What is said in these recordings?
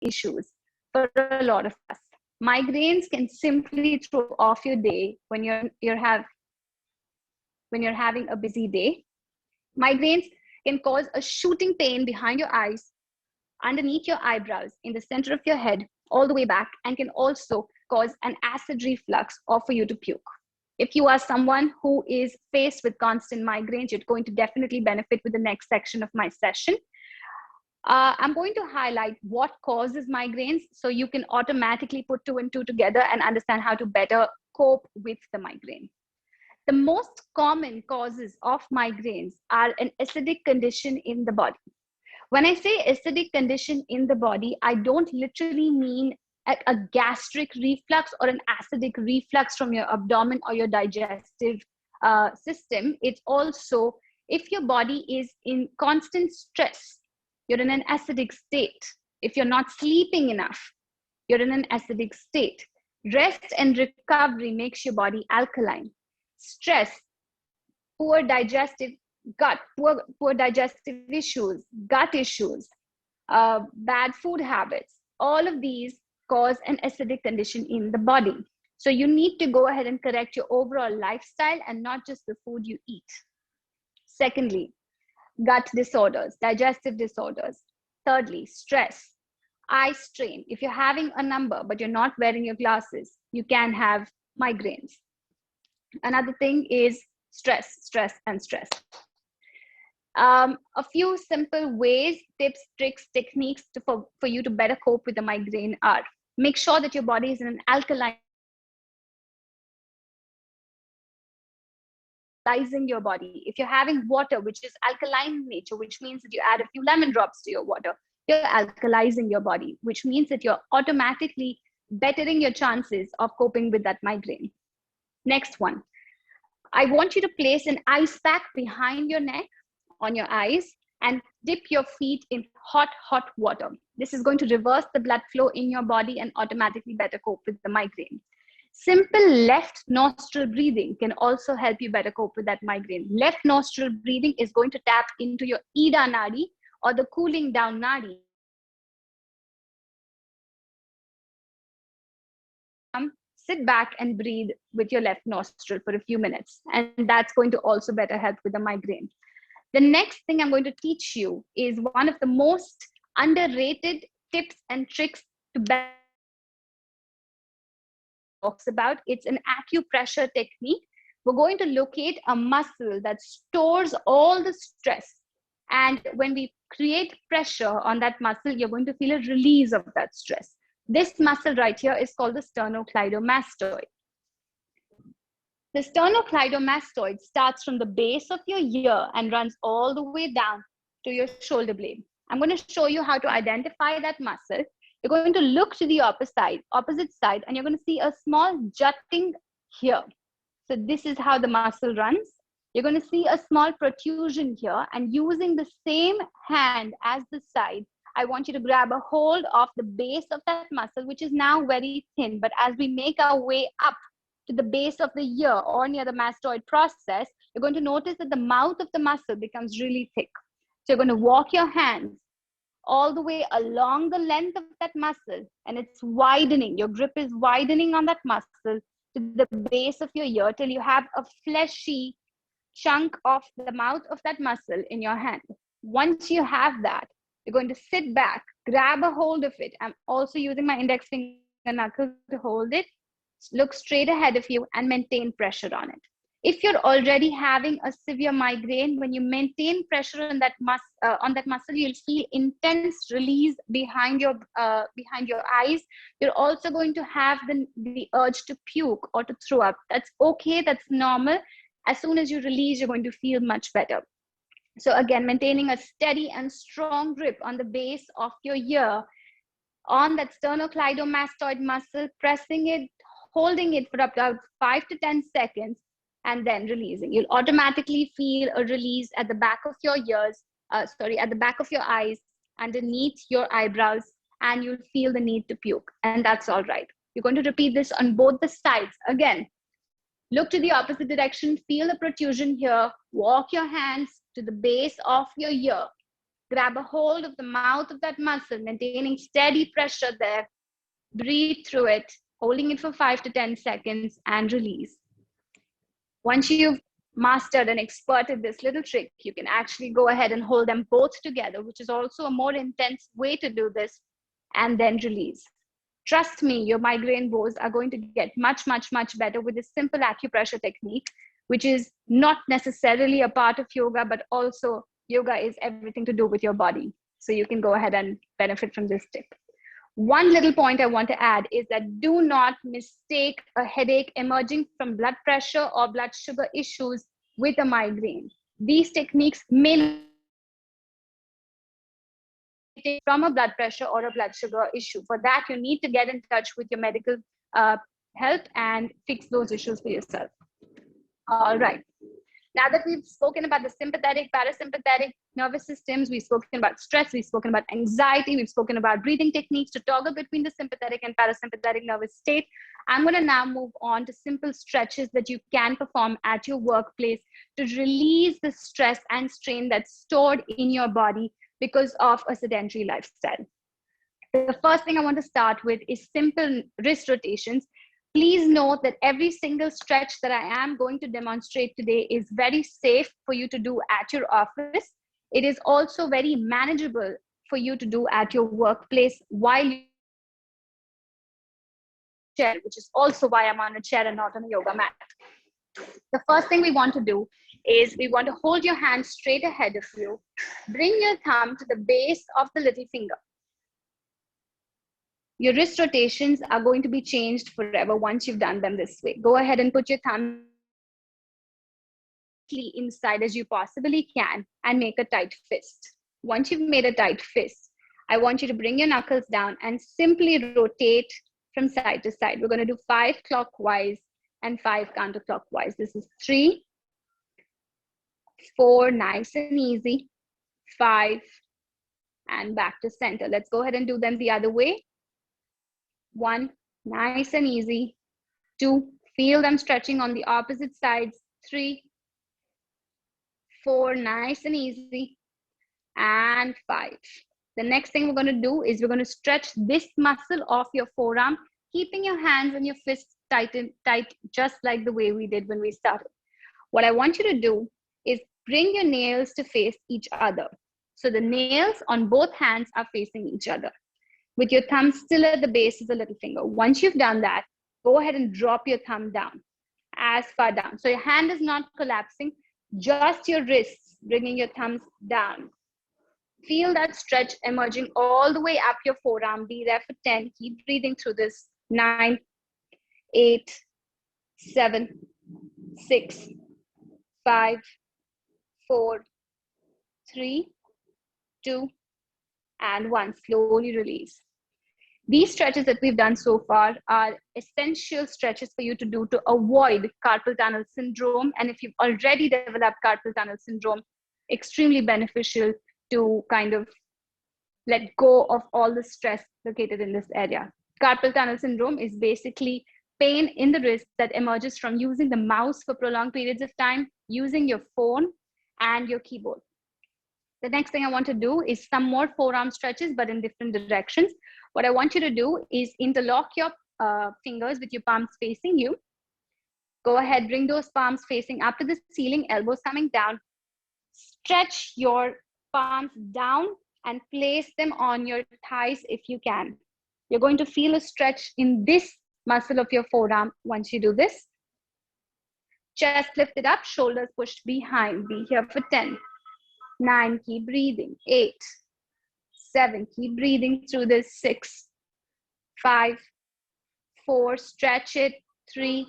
issues for a lot of us. Migraines can simply throw off your day when you're having a busy day. Migraines can cause a shooting pain behind your eyes, underneath your eyebrows, in the center of your head, all the way back, and can also cause an acid reflux or for you to puke. If you are someone who is faced with constant migraines, you're going to definitely benefit with the next section of my session. I'm going to highlight what causes migraines so you can automatically put 2 and 2 together and understand how to better cope with the migraine. The most common causes of migraines are an acidic condition in the body. When I say acidic condition in the body, I don't literally mean a gastric reflux or an acidic reflux from your abdomen or your digestive system. It's also if your body is in constant stress, you're in an acidic state. If you're not sleeping enough, you're in an acidic state. Rest and recovery makes your body alkaline. Stress, poor digestive gut, poor digestive issues, gut issues, bad food habits, all of these cause an acidic condition in the body. So you need to go ahead and correct your overall lifestyle and not just the food you eat. Secondly, gut disorders, digestive disorders. Thirdly, stress, eye strain. If you're having a number but you're not wearing your glasses, you can have migraines. Another thing is stress. A few simple ways, tips, tricks, techniques for you to better cope with the migraine are: make sure that your body is in an alkaline, your body. If you're having water which is alkaline in nature, which means that you add a few lemon drops to your water, you're alkalizing your body, which means that you're automatically bettering your chances of coping with that migraine. Next one, I want you to place an ice pack behind your neck on your eyes and dip your feet in hot water. This is going to reverse the blood flow in your body and automatically better cope with the migraine. Simple left nostril breathing can also help you better cope with that migraine. Left nostril breathing is going to tap into your Ida Nadi, or the cooling down Nadi. Sit back and breathe with your left nostril for a few minutes, and that's going to also better help with the migraine. The next thing I'm going to teach you is one of the most underrated tips and tricks to better talks about. It's an acupressure technique. We're going to locate a muscle that stores all the stress. And when we create pressure on that muscle, you're going to feel a release of that stress. This muscle right here is called the sternocleidomastoid. The sternocleidomastoid starts from the base of your ear and runs all the way down to your shoulder blade. I'm going to show you how to identify that muscle. You're going to look to the opposite side, and you're going to see a small jutting here. So this is how the muscle runs. You're going to see a small protrusion here, and using the same hand as the side, I want you to grab a hold of the base of that muscle, which is now very thin. But as we make our way up to the base of the ear or near the mastoid process, you're going to notice that the mouth of the muscle becomes really thick. So you're going to walk your hands all the way along the length of that muscle, and it's widening. Your grip is widening on that muscle to the base of your ear till you have a fleshy chunk of the mouth of that muscle in your hand. Once you have that, you're going to sit back, grab a hold of it. I'm also using my index finger knuckle to hold it. Look straight ahead of you and maintain pressure on it. If you're already having a severe migraine, when you maintain pressure on that muscle, you'll feel intense release behind your eyes. You're also going to have the urge to puke or to throw up. That's okay. That's normal. As soon as you release, you're going to feel much better. So again, maintaining a steady and strong grip on the base of your ear, on that sternocleidomastoid muscle, pressing it, holding it for about 5 to 10 seconds, and then releasing. You'll automatically feel a release at the back of your ears, at the back of your eyes, underneath your eyebrows, and you'll feel the need to puke, and that's all right. You're going to repeat this on both the sides. Again, look to the opposite direction, feel the protrusion here, walk your hands to the base of your ear, Grab a hold of the mouth of that muscle, maintaining steady pressure there. Breathe through it, holding it for 5 to 10 seconds and release. Once you've mastered and experted this little trick, you can actually go ahead and hold them both together, which is also a more intense way to do this, and then release. Trust me, your migraine woes are going to get much, much, much better with this simple acupressure technique, which is not necessarily a part of yoga, but also yoga is everything to do with your body. So you can go ahead and benefit from this tip. One little point I want to add is that do not mistake a headache emerging from blood pressure or blood sugar issues with a migraine. These techniques may take from a blood pressure or a blood sugar issue. For that, you need to get in touch with your medical help and fix those issues for yourself. All right. Now that we've spoken about the sympathetic, parasympathetic nervous systems, we've spoken about stress, we've spoken about anxiety, we've spoken about breathing techniques to toggle between the sympathetic and parasympathetic nervous state. I'm going to now move on to simple stretches that you can perform at your workplace to release the stress and strain that's stored in your body because of a sedentary lifestyle. The first thing I want to start with is simple wrist rotations. Please note that every single stretch that I am going to demonstrate today is very safe for you to do at your office. It is also very manageable for you to do at your workplace while you chair, which is also why I'm on a chair and not on a yoga mat. The first thing we want to do is we want to hold your hand straight ahead of you. Bring your thumb to the base of the little finger. Your wrist rotations are going to be changed forever once you've done them this way. Go ahead and put your thumb inside as you possibly can and make a tight fist. Once you've made a tight fist, I want you to bring your knuckles down and simply rotate from side to side. We're going to do 5 clockwise and 5 counterclockwise. This is 3, 4, nice and easy, 5, and back to center. Let's go ahead and do them the other way. 1, nice and easy. 2, feel them stretching on the opposite sides. 3, 4, nice and easy. And 5. The next thing we're going to do is we're going to stretch this muscle of your forearm, keeping your hands and your fists tight, just like the way we did when we started. What I want you to do is bring your nails to face each other. So the nails on both hands are facing each other, with your thumb still at the base of the little finger. Once you've done that, go ahead and drop your thumb down, as far down. So your hand is not collapsing, just your wrists, bringing your thumbs down. Feel that stretch emerging all the way up your forearm. Be there for 10. Keep breathing through this. 9, 8, 7, 6, 5, 4, 3, 2, and 1. Slowly release. These stretches that we've done so far are essential stretches for you to do to avoid carpal tunnel syndrome. And if you've already developed carpal tunnel syndrome, extremely beneficial to kind of let go of all the stress located in this area. Carpal tunnel syndrome is basically pain in the wrist that emerges from using the mouse for prolonged periods of time, using your phone and your keyboard. The next thing I want to do is some more forearm stretches, but in different directions. What I want you to do is interlock your fingers with your palms facing you. Go ahead, bring those palms facing up to the ceiling, elbows coming down. Stretch your palms down and place them on your thighs if you can. You're going to feel a stretch in this muscle of your forearm once you do this. Chest lifted up, shoulders pushed behind. Be here for 10. 9, keep breathing. 8, 7, keep breathing through this. 6, 5, 4, stretch it. 3,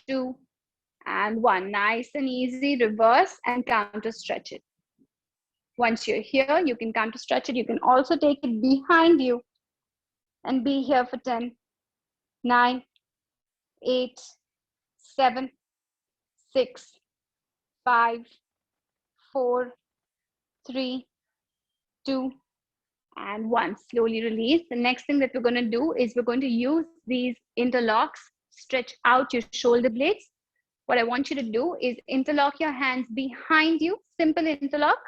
2, and 1. Nice and easy. Reverse and counter stretch it. Once you're here, you can counter stretch it. You can also take it behind you and be here for 10, 9, 8, 7, 6, 5, 4, 3, 2, and 1. Slowly release. The next thing that we're going to do is we're going to use these interlocks, stretch out your shoulder blades. What I want you to do is interlock your hands behind you, simple interlock.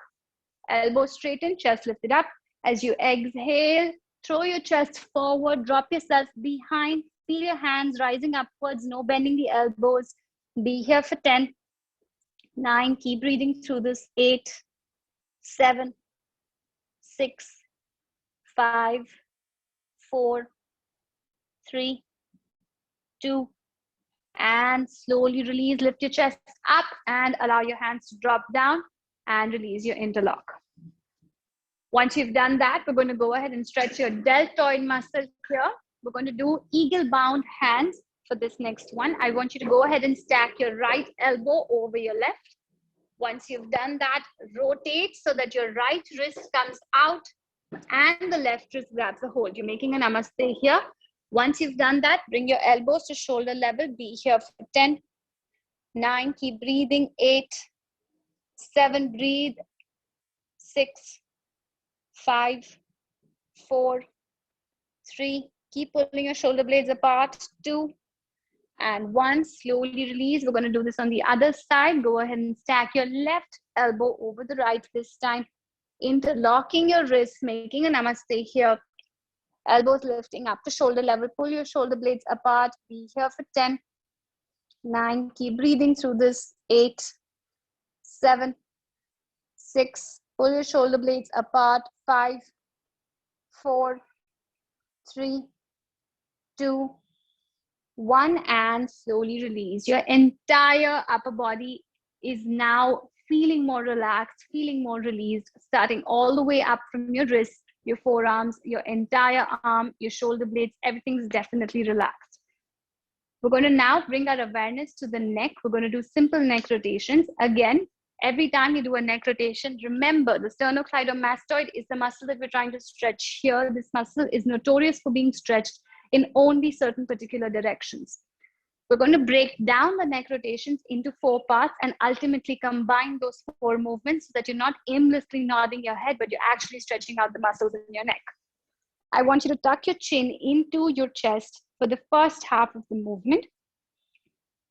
Elbows straighten, chest lifted up. As you exhale, throw your chest forward, drop yourself behind, feel your hands rising upwards, no bending the elbows. Be here for 10, 9, keep breathing through this, 8, 7, 6, 5, 4, 3, 2, and slowly release. Lift your chest up and allow your hands to drop down and release your interlock. Once you've done that, we're going to go ahead and stretch your deltoid muscle here. We're going to do eagle bound hands for this next one. I want you to go ahead and stack your right elbow over your left. Once you've done that, rotate so that your right wrist comes out and the left wrist grabs a hold. You're making a namaste here. Once you've done that, bring your elbows to shoulder level. Be here for 10, 9, keep breathing, 8, 7, breathe, 6, 5, 4, 3, keep pulling your shoulder blades apart, 2, and 1, slowly release. We're going to do this on the other side. Go ahead and stack your left elbow over the right this time, interlocking your wrists, making a namaste here. Elbows lifting up to shoulder level, pull your shoulder blades apart. Be here for 10, 9, keep breathing through this, 8, 7, 6, pull your shoulder blades apart, 5, 4, 3, 2, 1, and slowly release. Your entire upper body is now feeling more relaxed, feeling more released, starting all the way up from your wrists, your forearms, your entire arm, your shoulder blades, everything's definitely relaxed. We're going to now bring our awareness to the neck. We're going to do simple neck rotations. Again, every time you do a neck rotation, remember the sternocleidomastoid is the muscle that we're trying to stretch here. This muscle is notorious for being stretched in only certain particular directions. We're going to break down the neck rotations into 4 parts and ultimately combine those 4 movements so that you're not aimlessly nodding your head, but you're actually stretching out the muscles in your neck. I want you to tuck your chin into your chest for the first half of the movement.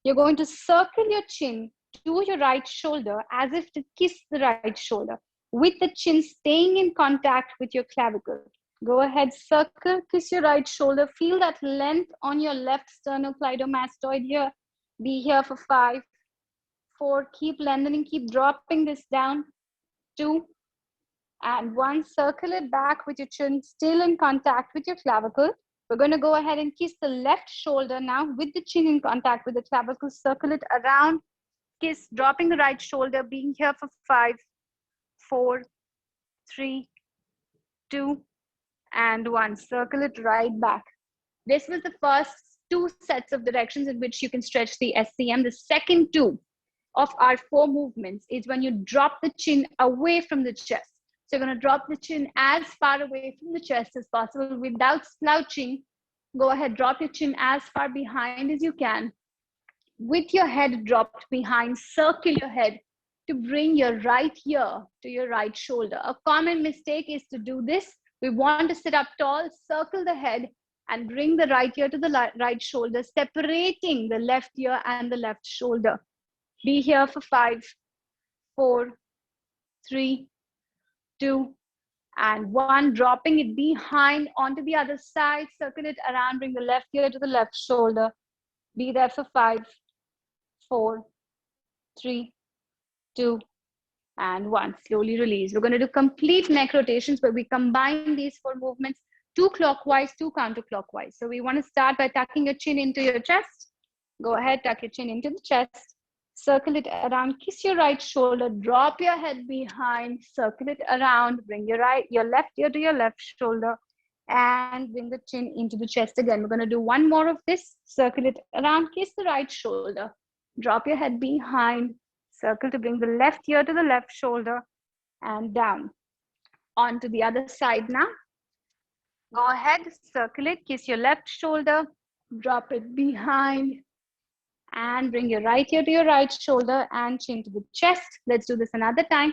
You're going to circle your chin to your right shoulder as if to kiss the right shoulder, with the chin staying in contact with your clavicle. Go ahead, circle, kiss your right shoulder. Feel that length on your left sternocleidomastoid here. Be here for 5, 4, keep lengthening, keep dropping this down, 2, and 1. Circle it back with your chin still in contact with your clavicle. We're going to go ahead and kiss the left shoulder now with the chin in contact with the clavicle. Circle it around, kiss, dropping the right shoulder, being here for 5, 4, 3, 2, and 1. Circle it right back. This was the first 2 sets of directions in which you can stretch the SCM. The second 2 of our 4 movements is when you drop the chin away from the chest. So you're going to drop the chin as far away from the chest as possible without slouching. Go ahead, drop your chin as far behind as you can. With your head dropped behind, circle your head to bring your right ear to your right shoulder. A common mistake is to do this. We want to sit up tall, circle the head, and bring the right ear to the right shoulder, separating the left ear and the left shoulder. Be here for 5, 4, 3, 2, and 1. Dropping it behind onto the other side, circle it around, bring the left ear to the left shoulder. Be there for 5, 4, 3, 2, and 1. Slowly release. We're going to do complete neck rotations where we combine these 4 movements, 2 clockwise, 2 counterclockwise. So we want to start by tucking your chin into your chest. Go ahead, tuck your chin into the chest. Circle it around, kiss your right shoulder, drop your head behind, circle it around, bring your left ear to your left shoulder, and bring the chin into the chest again. We're going to do 1 more of this. Circle it around, kiss the right shoulder, drop your head behind, circle to bring the left ear to the left shoulder, and down. On to the other side now. Go ahead, circle it, kiss your left shoulder, drop it behind, and bring your right ear to your right shoulder and chin to the chest. Let's do this another time.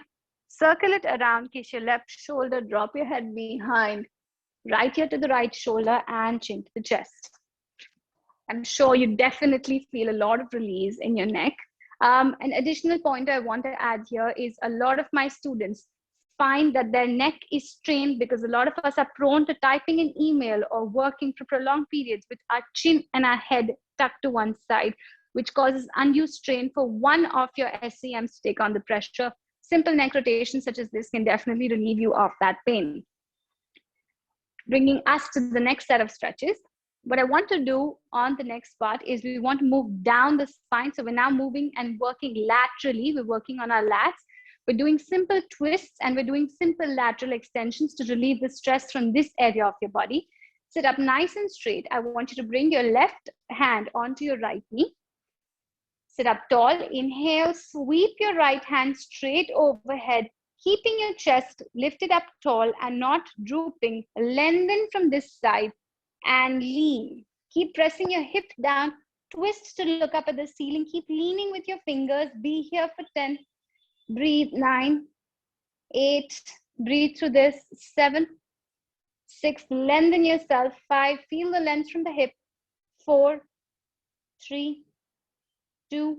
Circle it around, kiss your left shoulder, drop your head behind, right ear to the right shoulder and chin to the chest. I'm sure you definitely feel a lot of release in your neck. An additional point I want to add here is a lot of my students find that their neck is strained, because a lot of us are prone to typing an email or working for prolonged periods with our chin and our head tucked to one side, which causes undue strain for one of your SEMs to take on the pressure. Simple neck rotation such as this can definitely relieve you of that pain. Bringing us to the next set of stretches. What I want to do on the next part is we want to move down the spine. So we're now moving and working laterally. We're working on our lats. We're doing simple twists and we're doing simple lateral extensions to relieve the stress from this area of your body. Sit up nice and straight. I want you to bring your left hand onto your right knee. Sit up tall. Inhale, sweep your right hand straight overhead, keeping your chest lifted up tall and not drooping. Lengthen from this side and lean. Keep pressing your hip down. Twist to look up at the ceiling. Keep leaning with your fingers. Be here for 10. Breathe. 9, 8. Breathe through this. 7, 6. Lengthen yourself. 5. Feel the length from the hip. 4, 3, 2,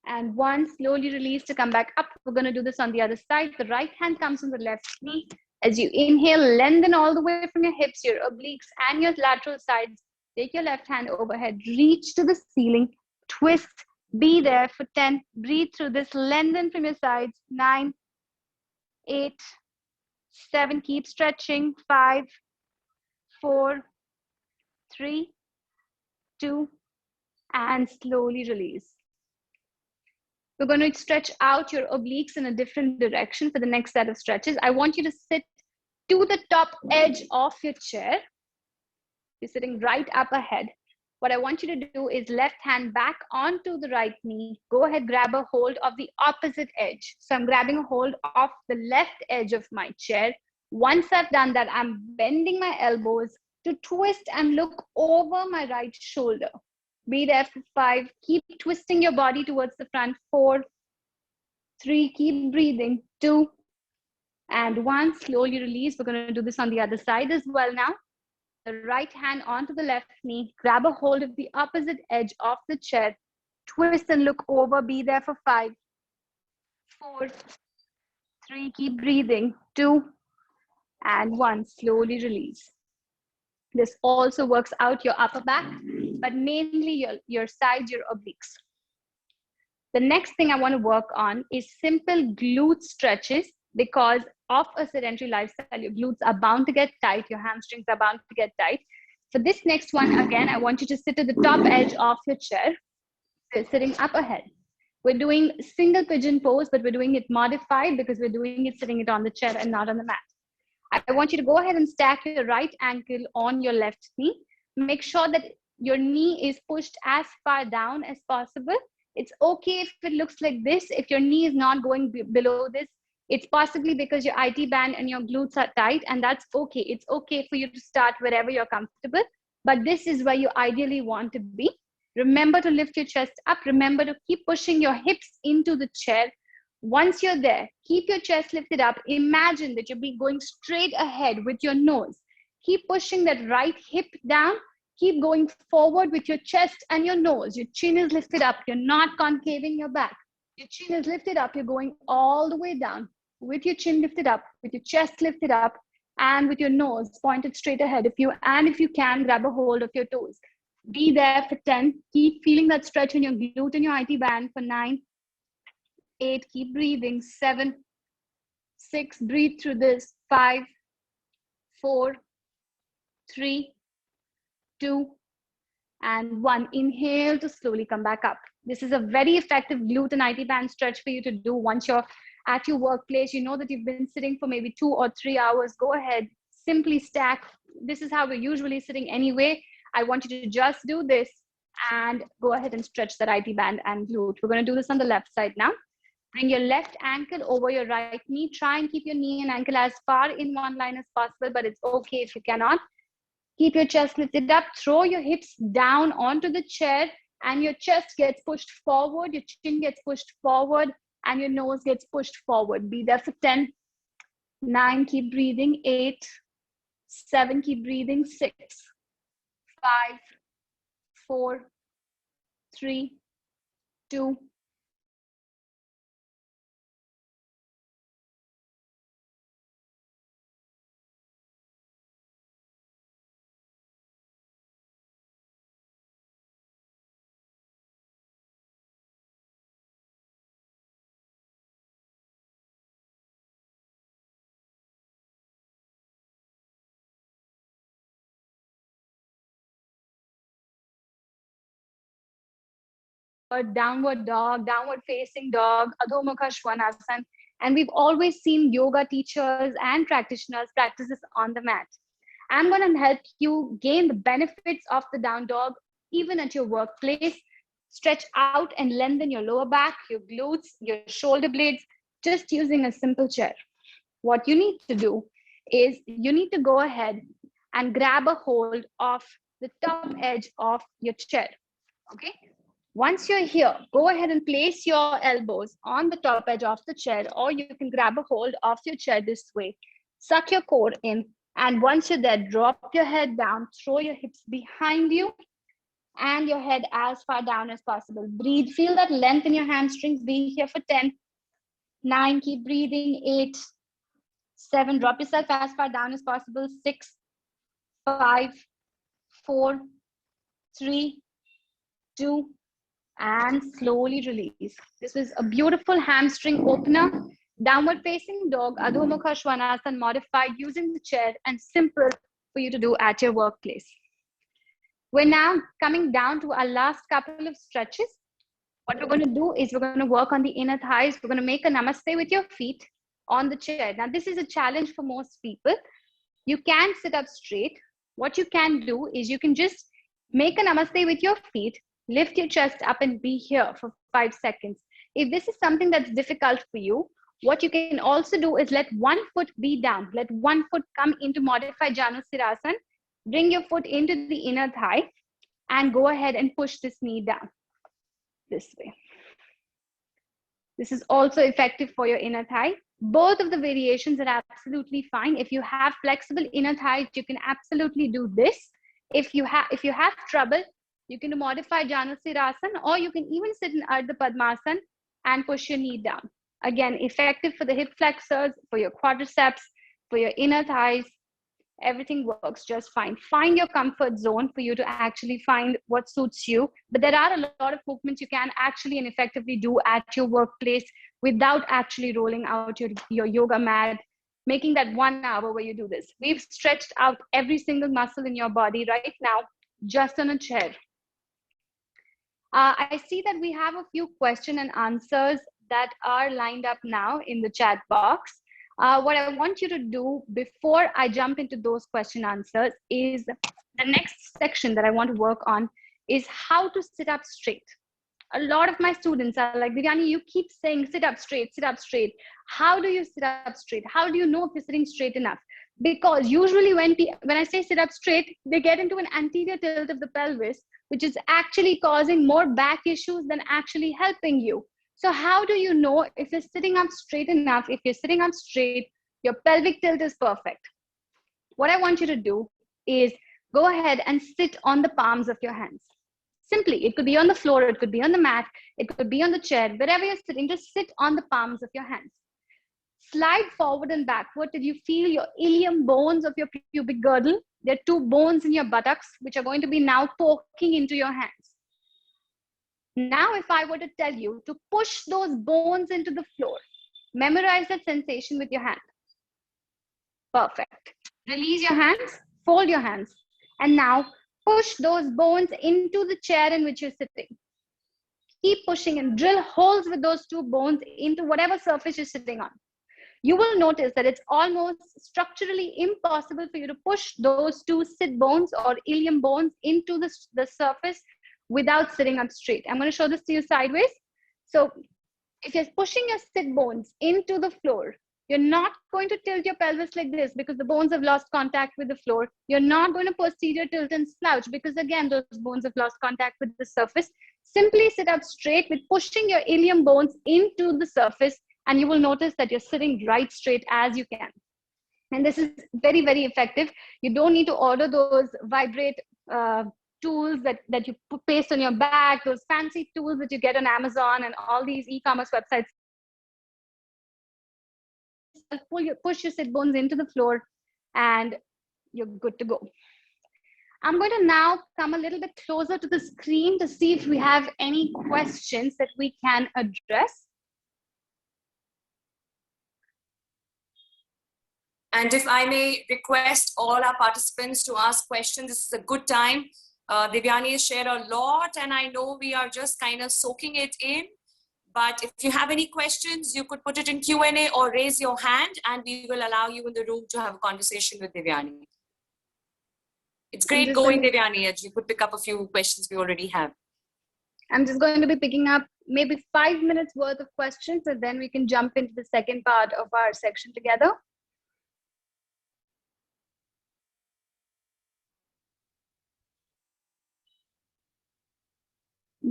and 1. Slowly release to come back up. We're going to do this on the other side. The right hand comes on the left knee. As you inhale, lengthen all the way from your hips, your obliques, and your lateral sides. Take your left hand overhead. Reach to the ceiling. Twist. Be there for 10. Breathe through this. Lengthen from your sides. 9, 8, 7. Keep stretching. 5, 4, 3, 2, and slowly release. We're going to stretch out your obliques in a different direction for the next set of stretches. I want you to sit to the top edge of your chair. You're sitting right up ahead. What I want you to do is left hand back onto the right knee. Go ahead, grab a hold of the opposite edge. So I'm grabbing a hold of the left edge of my chair. Once I've done that, I'm bending my elbows to twist and look over my right shoulder. Be there for 5. Keep twisting your body towards the front. 4, 3. Keep breathing. 2, and 1. Slowly release. We're going to do this on the other side as well now. The right hand onto the left knee. Grab a hold of the opposite edge of the chair. Twist and look over. Be there for 5, 4, 3. Keep breathing. 2, and 1. Slowly release. This also works out your upper back, but mainly your sides, your obliques. The next thing I want to work on is simple glute stretches. Because of a sedentary lifestyle, your glutes are bound to get tight, your hamstrings are bound to get tight. For this next one, again, I want you to sit at the top edge of your chair, sitting up ahead. We're doing single pigeon pose, but we're doing it modified because we're doing it sitting it on the chair and not on the mat. I want you to go ahead and stack your right ankle on your left knee. Make sure that your knee is pushed as far down as possible. It's okay if it looks like this. If your knee is not going below this, it's possibly because your IT band and your glutes are tight, and that's okay. It's okay for you to start wherever you're comfortable, but this is where you ideally want to be. Remember to lift your chest up. Remember to keep pushing your hips into the chair. Once you're there, keep your chest lifted up. Imagine that you're going straight ahead with your nose. Keep pushing that right hip down. Keep going forward with your chest and your nose. Your chin is lifted up. You're not concaving your back. Your chin is lifted up. You're going all the way down with your chin lifted up, with your chest lifted up, and with your nose pointed straight ahead. If you can, grab a hold of your toes. Be there for 10. Keep feeling that stretch in your glute and your IT band for 9, 8. Keep breathing. 7, 6. Breathe through this. 5, 4, 3, 2, and 1. Inhale to slowly come back up. This is a very effective glute and IT band stretch for you to do once you're at your workplace. You know that you've been sitting for maybe 2 or 3 hours. Go ahead, simply stack. This is how we're usually sitting anyway. I want you to just do this and go ahead and stretch that IT band and glute. We're going to do this on the left side now. Bring your left ankle over your right knee. Try and keep your knee and ankle as far in one line as possible, but it's okay if you cannot. Keep your chest lifted up. Throw your hips down onto the chair and your chest gets pushed forward. Your chin gets pushed forward and your nose gets pushed forward. Be there for 10, 9. Keep breathing. 8, 7. Keep breathing. 6, 5, 4, 3, 2, downward dog, downward facing dog, Adho Mukha Svanasana. And we've always seen yoga teachers and practitioners practice this on the mat. I'm going to help you gain the benefits of the down dog even at your workplace. Stretch out and lengthen your lower back, your glutes, your shoulder blades, just using a simple chair. What you need to do is you need to go ahead and grab a hold of the top edge of your chair. Okay. Once you're here, go ahead and place your elbows on the top edge of the chair, or you can grab a hold of your chair this way. Suck your core in, and once you're there, drop your head down, throw your hips behind you, and your head as far down as possible. Breathe, feel that length in your hamstrings. Be here for 10, 9, keep breathing, 8, 7, drop yourself as far down as possible, 6, 5, 4, 3, 2, and slowly release. This is a beautiful hamstring opener. Downward facing dog, Adho Mukha Svanasana, modified using the chair and simple for you to do at your workplace. We're now coming down to our last couple of stretches. What we're going to do is we're going to work on the inner thighs. We're going to make a namaste with your feet on the chair. Now, this is a challenge for most people. You can sit up straight. What you can do is you can just make a namaste with your feet, lift your chest up and be here for 5 seconds. If this is something that's difficult for you, what you can also do is let one foot be down. Let one foot come into modified Janusirasana. Bring your foot into the inner thigh and go ahead and push this knee down this way. This is also effective for your inner thigh. Both of the variations are absolutely fine. If you have flexible inner thighs, you can absolutely do this. If you have trouble, you can do modified Janusirasana, or you can even sit in Ardha Padmasana and push your knee down. Again, effective for the hip flexors, for your quadriceps, for your inner thighs. Everything works just fine. Find your comfort zone for you to actually find what suits you. But there are a lot of movements you can actually and effectively do at your workplace without actually rolling out your yoga mat, making that 1 hour where you do this. We've stretched out every single muscle in your body right now, just on a chair. I see that we have a few question and answers that are lined up now in the chat box. What I want you to do before I jump into those question answers is the next section that I want to work on is how to sit up straight. A lot of my students are like, Devyani, you keep saying sit up straight, sit up straight. How do you sit up straight? How do you know if you're sitting straight enough? Because usually when I say sit up straight, they get into an anterior tilt of the pelvis, which is actually causing more back issues than actually helping you. So how do you know if you're sitting up straight enough? If you're sitting up straight, your pelvic tilt is perfect. What I want you to do is go ahead and sit on the palms of your hands. Simply, it could be on the floor, it could be on the mat, it could be on the chair, wherever you're sitting, just sit on the palms of your hands. Slide forward and backward till you feel your ilium bones of your pubic girdle. There are 2 bones in your buttocks, which are going to be now poking into your hands. Now, if I were to tell you to push those bones into the floor, memorize that sensation with your hand. Perfect. Release your hands, fold your hands, and now push those bones into the chair in which you're sitting. Keep pushing and drill holes with those 2 bones into whatever surface you're sitting on. You will notice that it's almost structurally impossible for you to push those 2 sit bones or ilium bones into the surface without sitting up straight. I'm going to show this to you sideways. So if you're pushing your sit bones into the floor, you're not going to tilt your pelvis like this because the bones have lost contact with the floor. You're not going to posterior tilt and slouch because again, those bones have lost contact with the surface. Simply sit up straight with pushing your ilium bones into the surface, and you will notice that you're sitting right straight as you can. And this is very, very effective. You don't need to order those vibrate tools that you paste on your back, those fancy tools that you get on Amazon and all these e-commerce websites. Push your sit bones into the floor and you're good to go. I'm going to now come a little bit closer to the screen to see if we have any questions that we can address. And if I may request all our participants to ask questions, this is a good time Devyani has shared a lot, and I know we are just kind of soaking it in. But if you have any questions, you could put it in Q&A or raise your hand, and we will allow you in the room to have a conversation with Devyani. It's great going, Devyani. You could pick up a few questions we already have. I'm just going to be picking up maybe 5 minutes worth of questions, and then we can jump into the second part of our section together.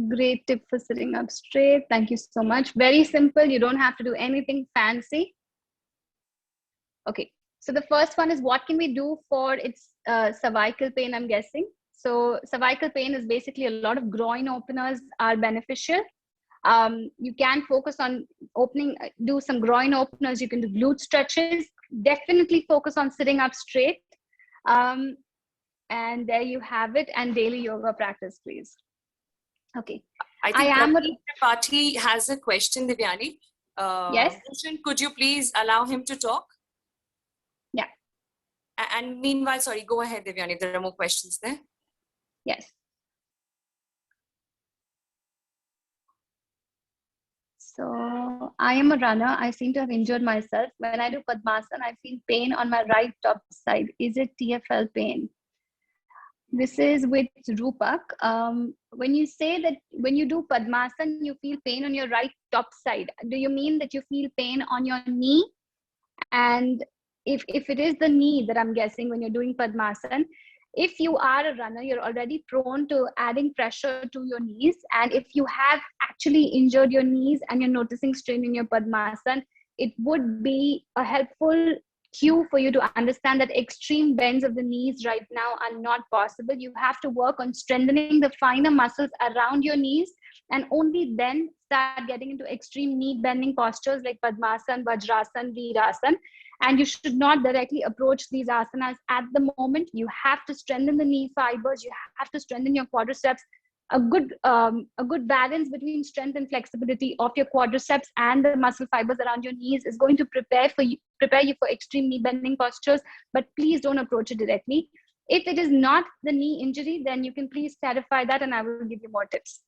Great tip for sitting up straight. Thank you so much. Very simple. You don't have to do anything fancy. Okay. So the first one is, what can we do for its cervical pain, I'm guessing. So cervical pain is basically a lot of groin openers are beneficial. You can focus on opening, do some groin openers. You can do glute stretches. Definitely focus on sitting up straight. And there you have it. And daily yoga practice, please. Okay. I think Tripathi has a question, Devyani. Yes. Could you please allow him to talk? Yeah. And meanwhile, sorry, go ahead, Devyani. There are more questions there. Yes. So I am a runner. I seem to have injured myself. When I do Padmasana, I feel pain on my right top side. Is it TFL pain? This is with Rupak. When you say that when you do Padmasana, you feel pain on your right top side, do you mean that you feel pain on your knee? And if it is the knee that I'm guessing when you're doing Padmasana, if you are a runner, you're already prone to adding pressure to your knees. And if you have actually injured your knees and you're noticing strain in your Padmasana, it would be a helpful cue for you to understand that extreme bends of the knees right now are not possible. You have to work on strengthening the finer muscles around your knees, and only then start getting into extreme knee bending postures like Padmasana, Vajrasana, Virasana. And you should not directly approach these asanas at the moment. You have to strengthen the knee fibers. You have to strengthen your quadriceps. A good balance between strength and flexibility of your quadriceps and the muscle fibers around your knees is going to prepare you for extreme knee bending postures. But please don't approach it directly. If it is not the knee injury, then you can please clarify that, and I will give you more tips.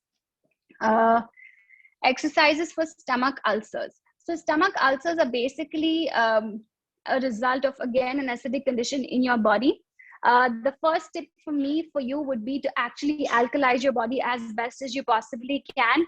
Exercises for stomach ulcers. So stomach ulcers are basically a result of, again, an acidic condition in your body. The first tip for you would be to actually alkalize your body as best as you possibly can.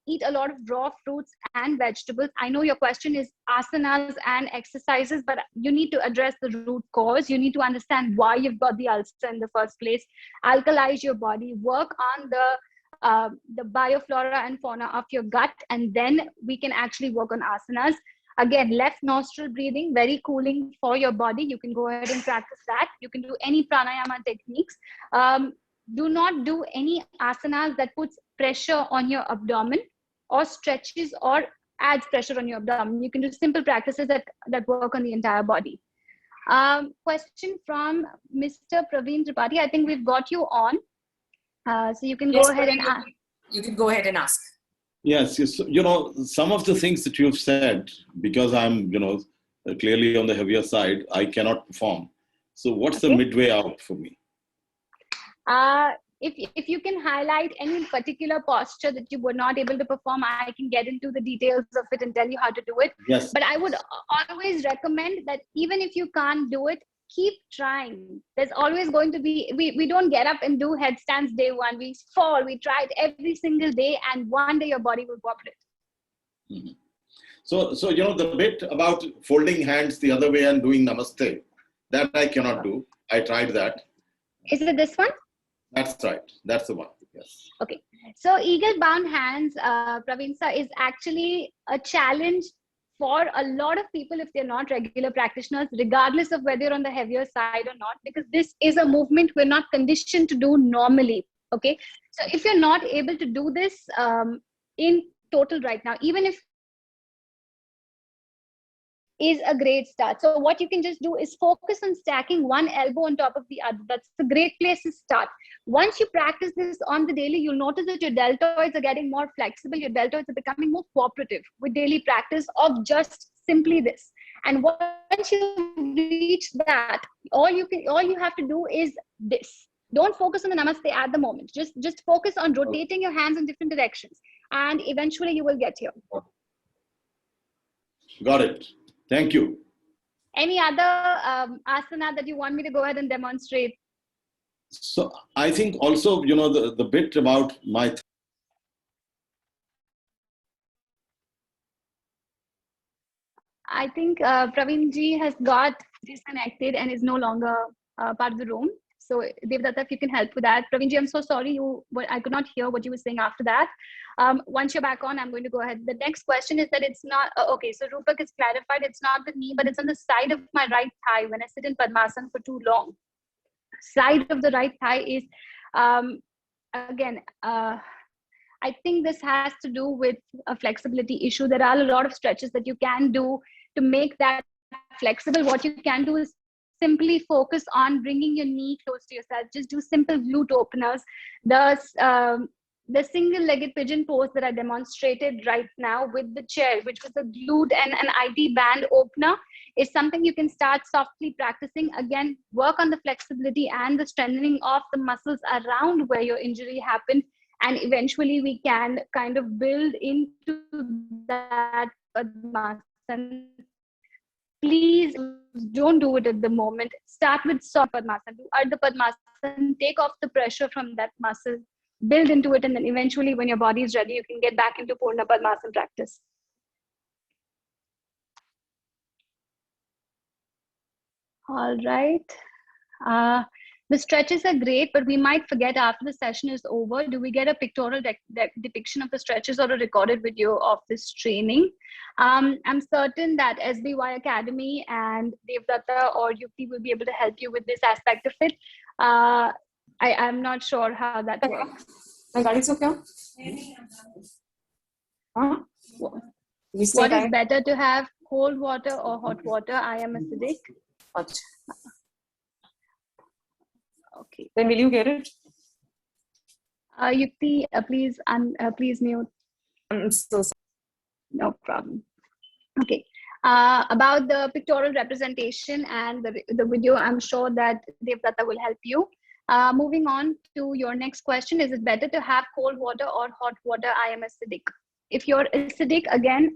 Eat a lot of raw fruits and vegetables. I know your question is asanas and exercises, but you need to address the root cause. You need to understand why you've got the ulcer in the first place. Alkalize your body. Work on the bioflora and fauna of your gut, and then we can actually work on asanas. Again, left nostril breathing, very cooling for your body. You can go ahead and practice that. You can do any pranayama techniques. Do not do any asanas that puts pressure on your abdomen or stretches or adds pressure on your abdomen. You can do simple practices that work on the entire body. Question from Mr. Praveen Tripathi. I think we've got you on. So you can go ahead and ask. You can go ahead and ask. Yes, some of the things that you've said, because I'm, clearly on the heavier side, I cannot perform. So what's the midway out for me? If you can highlight any particular posture that you were not able to perform, I can get into the details of it and tell you how to do it. Yes. But I would always recommend that even if you can't do it, keep trying. There's always going to be, we don't get up and do headstands day one. We fall, we try it every single day, and one day your body will cooperate. Mm-hmm. So the bit about folding hands the other way and doing namaste, that I cannot do. I tried that. Is it this one? That's right. That's the one. Yes. Okay. So eagle bound hands, Praveen sir, is actually a challenge for a lot of people if they're not regular practitioners, regardless of whether you're on the heavier side or not, because this is a movement we're not conditioned to do normally. Okay. So if you're not able to do this in total right now, even if is a great start. So what you can just do is focus on stacking one elbow on top of the other. That's a great place to start. Once you practice this on the daily, you'll notice that your deltoids are getting more flexible. Your deltoids are becoming more cooperative with daily practice of just simply this. And once you reach that, all you have to do is this. Don't focus on the namaste at the moment. Just focus on rotating your hands in different directions, and eventually you will get here. Got it. Thank you. Any other asana that you want me to go ahead and demonstrate? So I think also, you know, the bit about my I think Praveen ji has got disconnected and is no longer part of the room. So Devdatta, if you can help with that. Praveen ji, I'm so sorry, I could not hear what you were saying after that. Once you're back on, I'm going to go ahead. The next question is that it's not, okay, so Rupak is clarified, it's not the knee, but it's on the side of my right thigh when I sit in Padmasana for too long. Side of the right thigh is, again, I think this has to do with a flexibility issue. There are a lot of stretches that you can do to make that flexible. What you can do is simply focus on bringing your knee close to yourself. Just do simple glute openers. The single-legged pigeon pose that I demonstrated right now with the chair, which was a glute and an IT band opener, is something you can start softly practicing. Again, work on the flexibility and the strengthening of the muscles around where your injury happened. And eventually we can kind of build into that Padmasana. Please don't do it at the moment. Start with soft Padmasana. Do Ardha Padmasana. Take off the pressure from that muscle. Build into it. And then eventually when your body is ready, you can get back into Purna Padmasana practice. All right. The stretches are great, but we might forget after the session is over. Do we get a pictorial depiction of the stretches or a recorded video of this training? I'm certain that SBY Academy and Devdatta or Yukti will be able to help you with this aspect of it. I'm not sure how that works. What is better to have, cold water or hot water? I am acidic. Okay. Then will you get it? Yukti, please mute. I'm so sorry. No problem. Okay. About the pictorial representation and the video, I'm sure that Devdatta will help you. Moving on to your next question, is it better to have cold water or hot water? I am acidic. If you're acidic, again,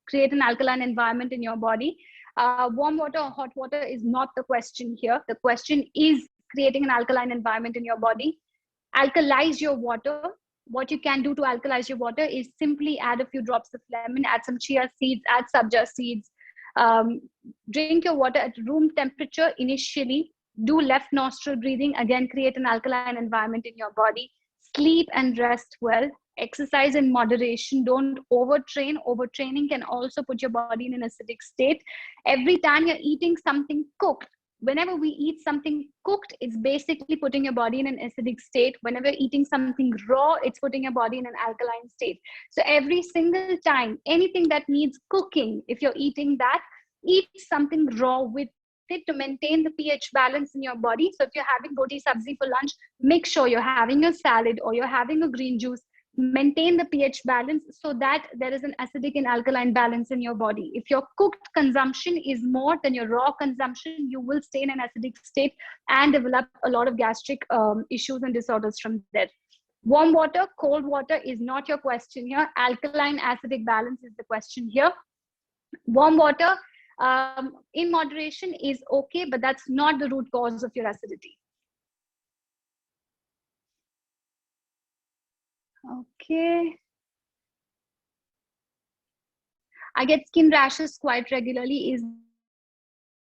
create an alkaline environment in your body. Warm water or hot water is not the question here. The question is creating an alkaline environment in your body. Alkalize your water. What you can do to alkalize your water is simply add a few drops of lemon, add some chia seeds, add sabja seeds. Drink your water at room temperature initially. Do left nostril breathing. Again, create an alkaline environment in your body. Sleep and rest well. Exercise in moderation. Don't overtrain. Overtraining can also put your body in an acidic state. Every time you're eating something cooked, whenever we eat something cooked, it's basically putting your body in an acidic state. Whenever you're eating something raw, it's putting your body in an alkaline state. So every single time, anything that needs cooking, if you're eating that, eat something raw with it to maintain the pH balance in your body. So if you're having roti sabzi for lunch, make sure you're having a salad or you're having a green juice. Maintain the pH balance so that there is an acidic and alkaline balance in your body. If your cooked consumption is more than your raw consumption, you will stay in an acidic state and develop a lot of gastric issues and disorders from there. Warm water, cold water is not your question here. Alkaline acidic balance is the question here. Warm water in moderation is okay, but that's not the root cause of your acidity. Okay. I get skin rashes quite regularly. Is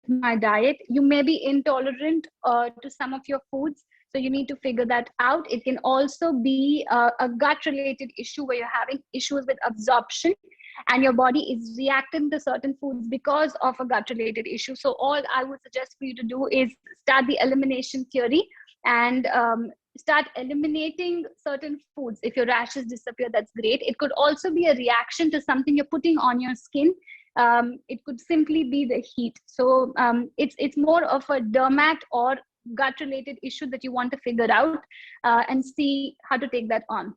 my diet? You may be intolerant to some of your foods, so you need to figure that out. It can also be a gut-related issue where you're having issues with absorption and your body is reacting to certain foods because of a gut-related issue. So all I would suggest for you to do is start the elimination theory and start eliminating certain foods. If your rashes disappear, that's great. It could also be a reaction to something you're putting on your skin. It could simply be the heat. So it's more of a dermat or gut related issue that you want to figure out and see how to take that on.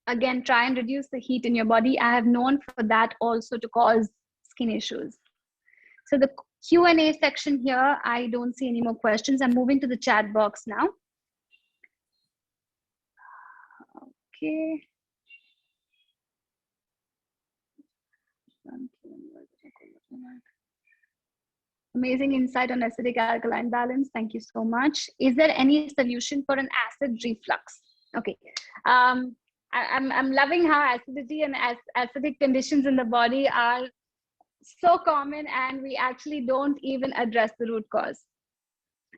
Again, try and reduce the heat in your body. I have known for that also to cause skin issues. So the Q&A section here. I don't see any more questions. I'm moving to the chat box now. Okay. Amazing insight on acidic alkaline balance. Thank you so much. Is there any solution for an acid reflux? Okay. I'm loving how acidity and acidic conditions in the body are so common, and we actually don't even address the root cause.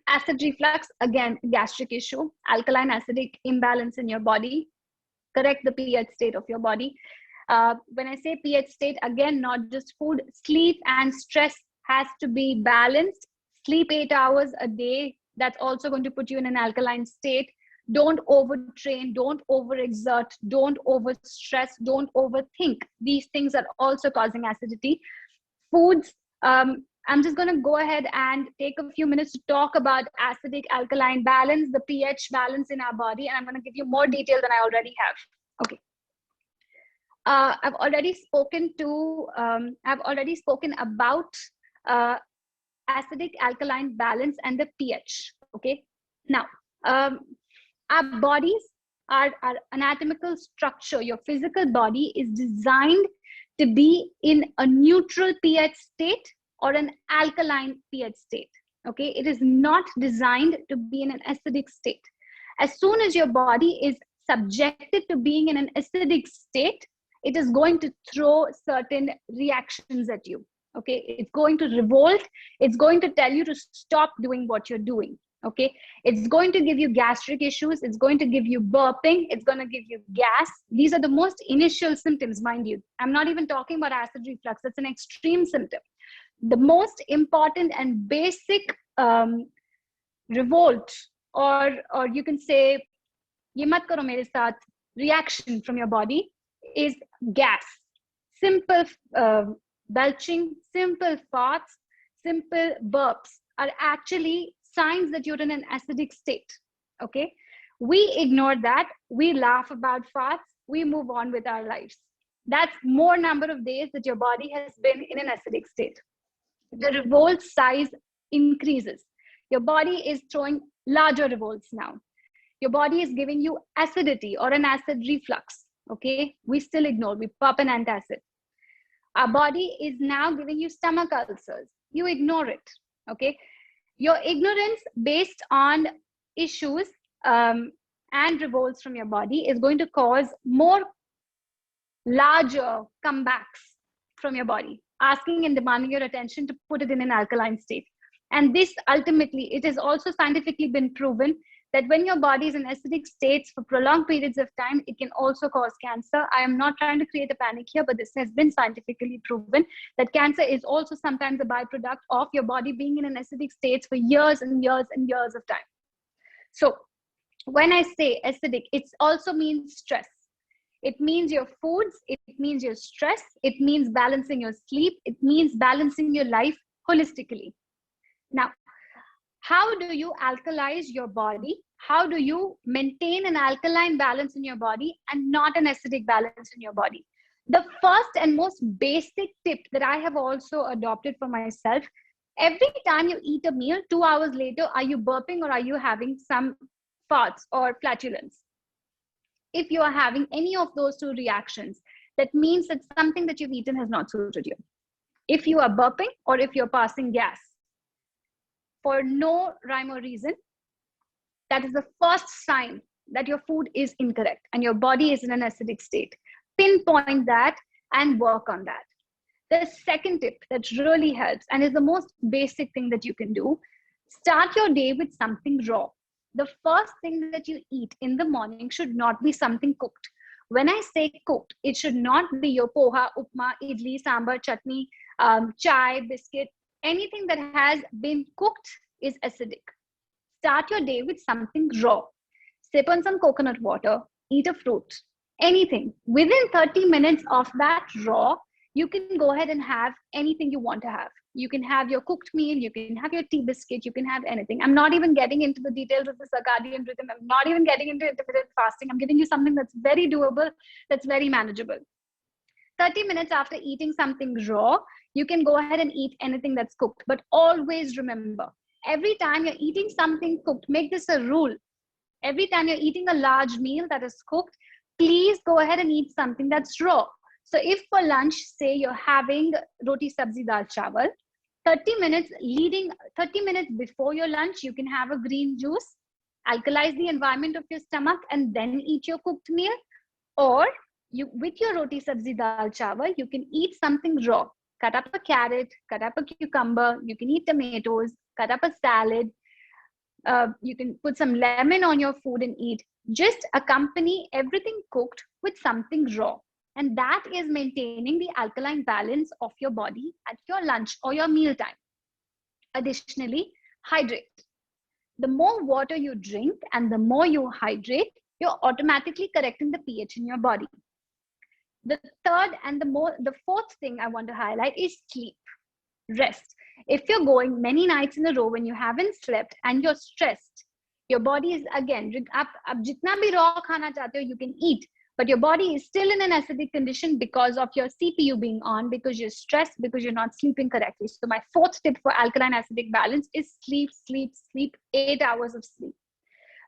Acid reflux, again, gastric issue, alkaline acidic imbalance in your body. Correct the pH state of your body. When I say pH state, again, not just food, sleep and stress has to be balanced. Sleep 8 hours a day. That's also going to put you in an alkaline state. Don't overtrain, don't overexert, don't overstress, don't overthink. These things are also causing acidity. Foods, I'm just going to go ahead and take a few minutes to talk about acidic alkaline balance, the pH balance in our body, and I'm going to give you more detail than I already have. Okay. I've already spoken about acidic alkaline balance and the pH. Okay. Now, our bodies, our anatomical structure, your physical body is designed to be in a neutral pH state or an alkaline pH state. Okay, it is not designed to be in an acidic state. As soon as your body is subjected to being in an acidic state, it is going to throw certain reactions at you. Okay, it's going to revolt. It's going to tell you to stop doing what you're doing. Okay, it's going to give you gastric issues. It's going to give you burping. It's going to give you gas. These are the most initial symptoms, mind you. I'm not even talking about acid reflux. That's an extreme symptom. The most important and basic revolt, or you can say, ye mat karo mere saath, reaction from your body is gas. Simple belching, simple farts, simple burps are actually signs that you're in an acidic state. Okay, we ignore that. We laugh about farts. We move on with our lives. That's more number of days that your body has been in an acidic state. The revolt size increases. Your body is throwing larger revolts now. Your body is giving you acidity or an acid reflux. Okay, we still ignore. We pop an antacid. Our body is now giving you stomach ulcers. You ignore it. Okay. Your ignorance based on issues and revolts from your body is going to cause more larger comebacks from your body, asking and demanding your attention to put it in an alkaline state. And this ultimately, it has also scientifically been proven that when your body is in acidic states for prolonged periods of time, it can also cause cancer. I am not trying to create a panic here, but this has been scientifically proven that cancer is also sometimes a byproduct of your body being in an acidic state for years and years and years of time. So when I say acidic, it also means stress. It means your foods, it means your stress, it means balancing your sleep, it means balancing your life holistically. Now, how do you alkalize your body? How do you maintain an alkaline balance in your body and not an acidic balance in your body? The first and most basic tip that I have also adopted for myself, every time you eat a meal, 2 hours later, are you burping or are you having some farts or flatulence? If you are having any of those two reactions, that means that something that you've eaten has not suited you. If you are burping or if you're passing gas, for no rhyme or reason, that is the first sign that your food is incorrect and your body is in an acidic state. Pinpoint that and work on that. The second tip that really helps and is the most basic thing that you can do, start your day with something raw. The first thing that you eat in the morning should not be something cooked. When I say cooked, it should not be your poha, upma, idli, sambar, chutney, chai, biscuit. Anything that has been cooked is acidic. Start your day with something raw. Sip on some coconut water, eat a fruit, anything. Within 30 minutes of that raw, you can go ahead and have anything you want to have. You can have your cooked meal, you can have your tea biscuit, you can have anything. I'm not even getting into the details of the circadian rhythm. I'm not even getting into intermittent fasting. I'm giving you something that's very doable, that's very manageable. 30 minutes after eating something raw, You can go ahead and eat anything that's cooked, but always remember, every time you're eating something cooked, make this a rule. Every time you're eating a large meal that is cooked, please go ahead and eat something that's raw. So if for lunch, say you're having roti sabzi dal chawal, 30 minutes before your lunch, you can have a green juice, alkalize the environment of your stomach, and then eat your cooked meal. Or you, with your roti sabzi dal chawal, you can eat something raw. Cut up a carrot, cut up a cucumber, you can eat tomatoes, cut up a salad. You can put some lemon on your food and eat. Just accompany everything cooked with something raw. And that is maintaining the alkaline balance of your body at your lunch or your meal time. Additionally, hydrate. The more water you drink and the more you hydrate, you're automatically correcting the pH in your body. The third and the fourth thing I want to highlight is sleep, rest. If you're going many nights in a row when you haven't slept and you're stressed, your body is again, ab jitna bhi raw khana chahte ho, you can eat, but your body is still in an acidic condition because of your CPU being on, because you're stressed, because you're not sleeping correctly. So my fourth tip for alkaline acidic balance is sleep, sleep, sleep, 8 hours of sleep.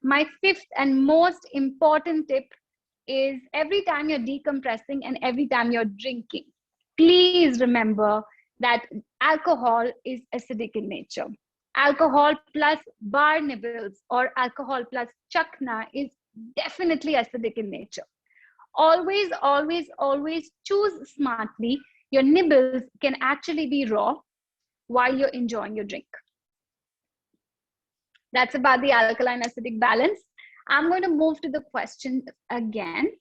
My fifth and most important tip is every time you're decompressing and every time you're drinking, please remember that alcohol is acidic in nature. Alcohol plus bar nibbles or alcohol plus chakna is definitely acidic in nature. Always, always, always choose smartly. Your nibbles can actually be raw while you're enjoying your drink. That's about the alkaline acidic balance. I'm going to move to the question again.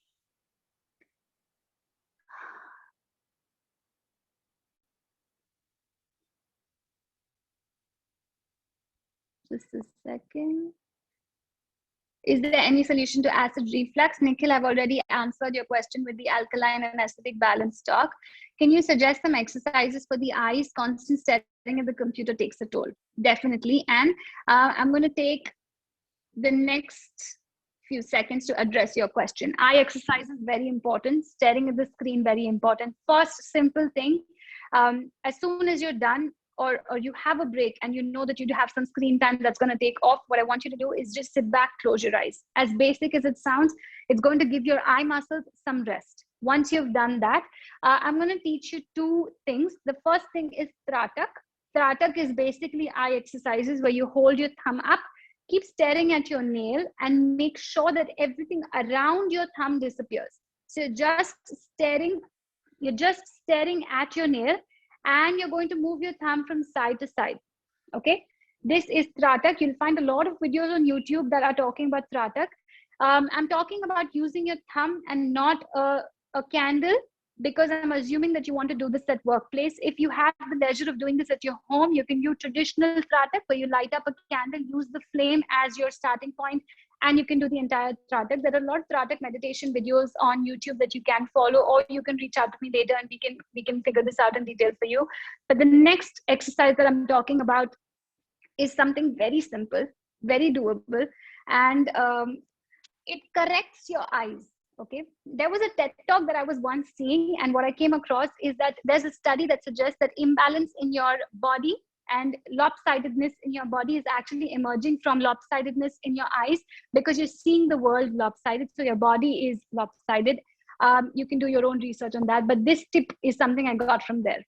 Just a second. Is there any solution to acid reflux? Nikhil, I've already answered your question with the alkaline and acidic balance talk. Can you suggest some exercises for the eyes? Constant staring at the computer takes a toll. Definitely. And I'm going to take the next few seconds to address your question. Eye exercise is very important. Staring at the screen, very important. First simple thing, as soon as you're done, or you have a break and you know that you have some screen time that's going to take off, what I want you to do is just sit back, close your eyes. As basic as it sounds, it's going to give your eye muscles some rest. Once you've done that, I'm going to teach you two things. The first thing is Tratak. Tratak is basically eye exercises where you hold your thumb up, keep staring at your nail, and make sure that everything around your thumb disappears. So you're just staring at your nail, and you're going to move your thumb from side to side. Okay, this is Tratak. You'll find a lot of videos on YouTube that are talking about Tratak. I'm talking about using your thumb and not a candle, because I'm assuming that you want to do this at workplace. If you have the leisure of doing this at your home, you can use traditional Tratak, where you light up a candle, use the flame as your starting point, and you can do the entire Tratak. There are a lot of Tratak meditation videos on YouTube that you can follow, or you can reach out to me later and we can figure this out in detail for you. But the next exercise that I'm talking about is something very simple, very doable, and it corrects your eyes. Okay, there was a TED talk that I was once seeing, and what I came across is that there's a study that suggests that imbalance in your body and lopsidedness in your body is actually emerging from lopsidedness in your eyes, because you're seeing the world lopsided, so your body is lopsided. You can do your own research on that, but this tip is something I got from there.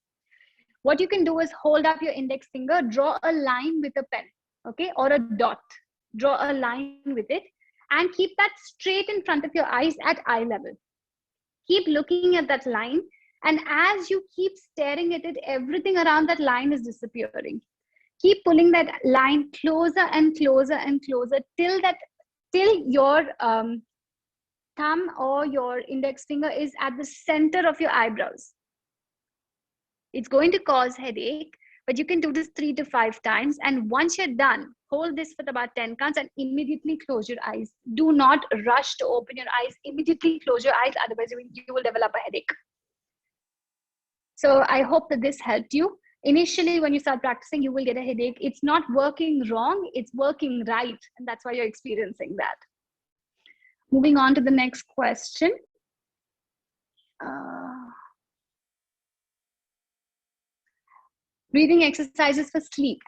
What you can do is hold up your index finger, draw a line with a pen, okay, or a dot, draw a line with it, and keep that straight in front of your eyes at eye level. Keep looking at that line, and as you keep staring at it, everything around that line is disappearing. Keep pulling that line closer and closer and closer till your thumb or your index finger is at the center of your eyebrows. It's going to cause headache, but you can do this 3 to 5 times. And once you're done, hold this for about 10 counts and immediately close your eyes. Do not rush to open your eyes. Immediately close your eyes, otherwise you will develop a headache. So I hope that this helped you. Initially, when you start practicing, you will get a headache. It's not working wrong, it's working right. And that's why you're experiencing that. Moving on to the next question. Breathing exercises for sleep.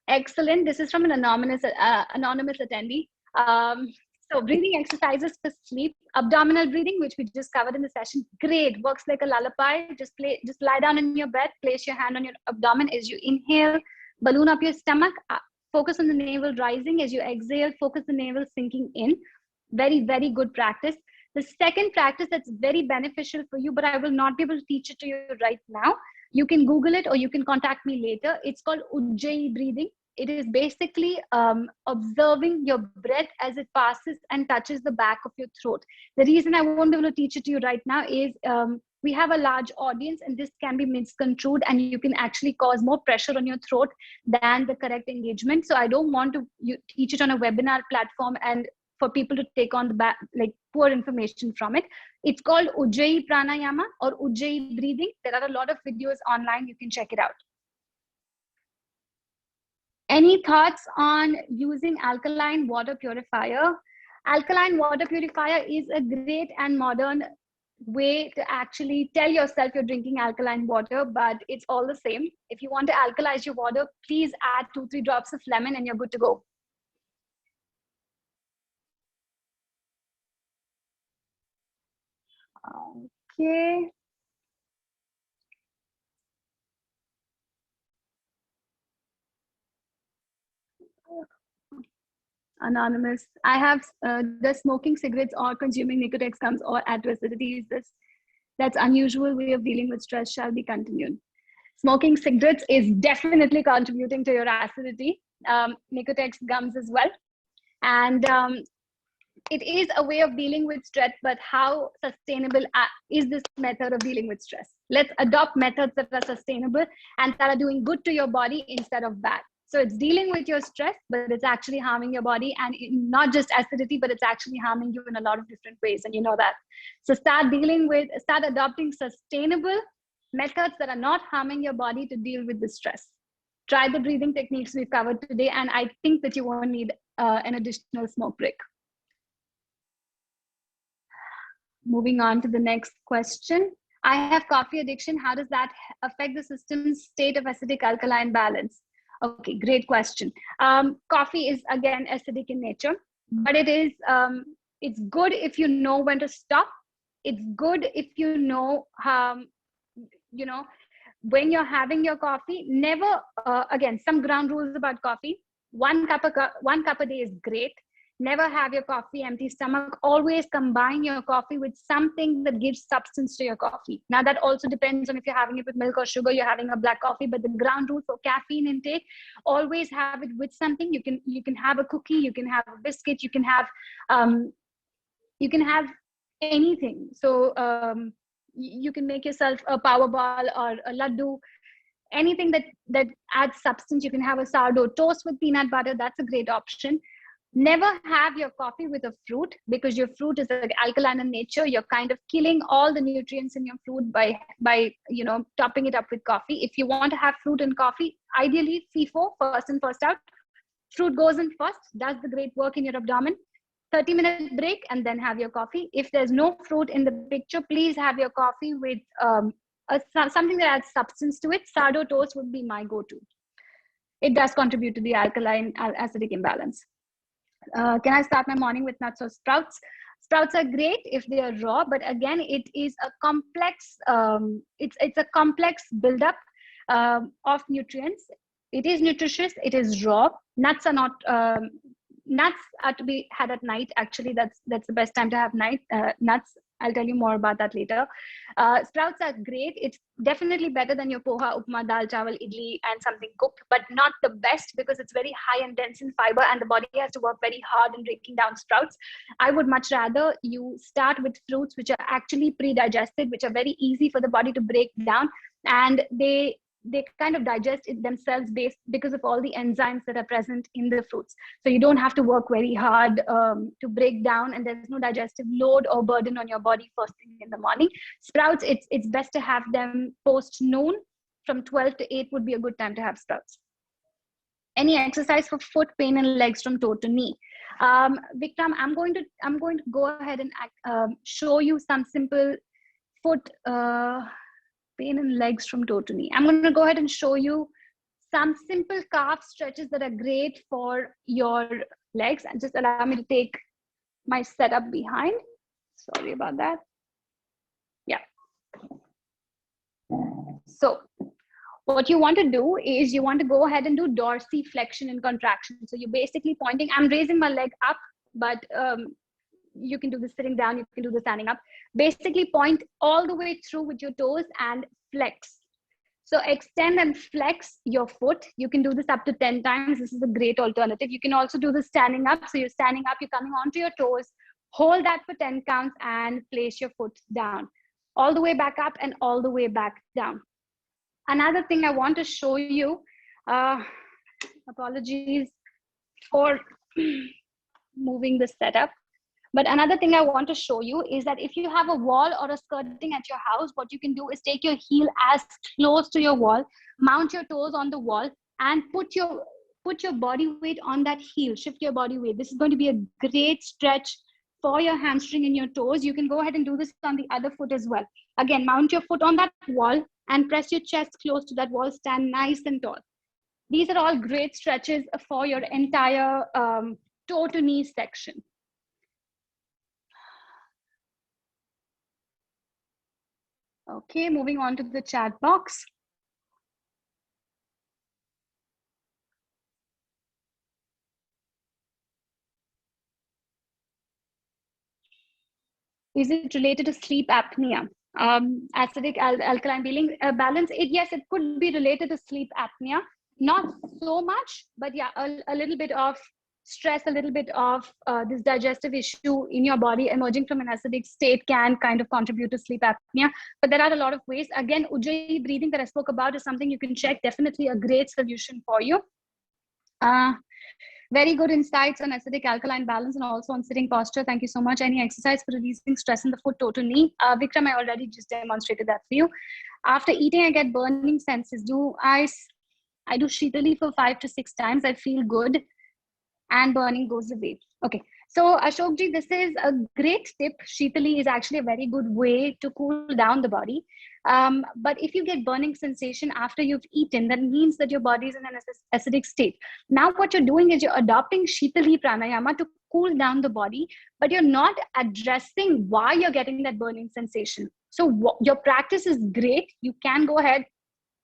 Excellent. This is from an anonymous attendee. So breathing exercises for sleep. Abdominal breathing, which we just covered in the session. Great. Works like a lullaby. Just lie down in your bed. Place your hand on your abdomen as you inhale. Balloon up your stomach. Focus on the navel rising. As you exhale, focus the navel sinking in. Very, very good practice. The second practice that's very beneficial for you, but I will not be able to teach it to you right now. You can Google it or you can contact me later. It's called Ujjayi breathing. It is basically observing your breath as it passes and touches the back of your throat. The reason I won't be able to teach it to you right now is we have a large audience and this can be misconstrued and you can actually cause more pressure on your throat than the correct engagement. So I don't want to teach it on a webinar platform and for people to take on the back, like poor information from it. It's called Ujjayi pranayama or Ujjayi breathing. There are a lot of videos online. You can check it out. Any thoughts on using alkaline water purifier? Alkaline water purifier is a great and modern way to actually tell yourself you're drinking alkaline water, but it's all the same. If you want to alkalize your water, please add 2-3 drops of lemon and you're good to go. Okay. Anonymous. I have the smoking cigarettes or consuming nicotine gums or add to acidity. That's unusual way of dealing with stress shall be continued. Smoking cigarettes is definitely contributing to your acidity. Nicotine gums as well. And it is a way of dealing with stress, but how sustainable is this method of dealing with stress? Let's adopt methods that are sustainable and that are doing good to your body instead of bad. So it's dealing with your stress, but it's actually harming your body, and not just acidity, but it's actually harming you in a lot of different ways. And you know that. So start adopting sustainable methods that are not harming your body to deal with the stress. Try the breathing techniques we've covered today, and I think that you won't need an additional smoke break. Moving on to the next question. I have coffee addiction. How does that affect the system's state of acidic alkaline balance? Okay, great question. Coffee is again acidic in nature, but it's good if you know when to stop. It's good if you know when you're having your coffee. Never again, some ground rules about coffee. One cup a day is great. Never have your coffee empty stomach. Always combine your coffee with something that gives substance to your coffee. Now that also depends on if you're having it with milk or sugar, you're having a black coffee, but the ground rule for caffeine intake, always have it with something. You can have a cookie, you can have a biscuit, you can have anything. So you can make yourself a power ball or a laddu, anything that adds substance. You can have a sourdough toast with peanut butter. That's a great option. Never have your coffee with a fruit, because your fruit is alkaline in nature. You're kind of killing all the nutrients in your fruit by topping it up with coffee. If you want to have fruit and coffee, ideally FIFO, first in first out. Fruit goes in first, does the great work in your abdomen. 30-minute break and then have your coffee. If there's no fruit in the picture, please have your coffee with something that adds substance to it. Sourdough toast would be my go-to. It does contribute to the alkaline acidic imbalance. Can I start my morning with nuts or sprouts? Sprouts are great if they are raw, but again, it is a complex. It's a complex buildup of nutrients. It is nutritious. It is raw. Nuts are not. Nuts are to be had at night. Actually, that's the best time to have nuts. I'll tell you more about that later. Sprouts are great. It's definitely better than your poha, upma, dal, chawal, idli, and something cooked, but not the best because it's very high and dense in fiber and the body has to work very hard in breaking down sprouts. I would much rather you start with fruits which are actually pre-digested, which are very easy for the body to break down, and they kind of digest it themselves because of all the enzymes that are present in the fruits. So you don't have to work very hard to break down, and there's no digestive load or burden on your body first thing in the morning. Sprouts, it's best to have them post noon. From 12 to 8 would be a good time to have sprouts. Any exercise for foot pain and legs from toe to knee? Vikram, I'm going to go ahead and show you some simple foot Pain in legs from toe to knee. I'm going to go ahead and show you some simple calf stretches that are great for your legs. And just allow me to take my setup behind. Sorry about that. Yeah. So what you want to do is you want to go ahead and do dorsiflexion and contraction. So you're basically pointing, I'm raising my leg up, but you can do this sitting down, you can do the standing up. Basically point all the way through with your toes and flex. So extend and flex your foot. You can do this up to 10 times. This is a great alternative. You can also do the standing up. So you're standing up, you're coming onto your toes, hold that for 10 counts and place your foot down. All the way back up and all the way back down. Another thing I want to show you, apologies for moving the setup. But another thing I want to show you is that if you have a wall or a skirting at your house, what you can do is take your heel as close to your wall, mount your toes on the wall, and put your body weight on that heel, shift your body weight. This is going to be a great stretch for your hamstring and your toes. You can go ahead and do this on the other foot as well. Again, mount your foot on that wall and press your chest close to that wall, stand nice and tall. These are all great stretches for your entire toe to knee section. Okay, moving on to the chat box. Is it related to sleep apnea? Acidic alkaline balance? Yes, it could be related to sleep apnea. Not so much, but yeah, a little bit of stress, a little bit of this digestive issue in your body emerging from an acidic state can kind of contribute to sleep apnea. But there are a lot of ways. Again, Ujjayi breathing that I spoke about is something you can check. Definitely a great solution for you. Very good insights on acidic alkaline balance and also on sitting posture. Thank you so much. Any exercise for releasing stress in the foot, toe to knee? Vikram, I already just demonstrated that for you. After eating, I get burning senses. I do Shitali for 5 to 6 times. I feel good and burning goes away. Okay. So Ashokji, this is a great tip. Shitali is actually a very good way to cool down the body. But if you get burning sensation after you've eaten, that means that your body is in an acidic state. Now what you're doing is you're adopting Shitali pranayama to cool down the body, but you're not addressing why you're getting that burning sensation. So your practice is great. You can go ahead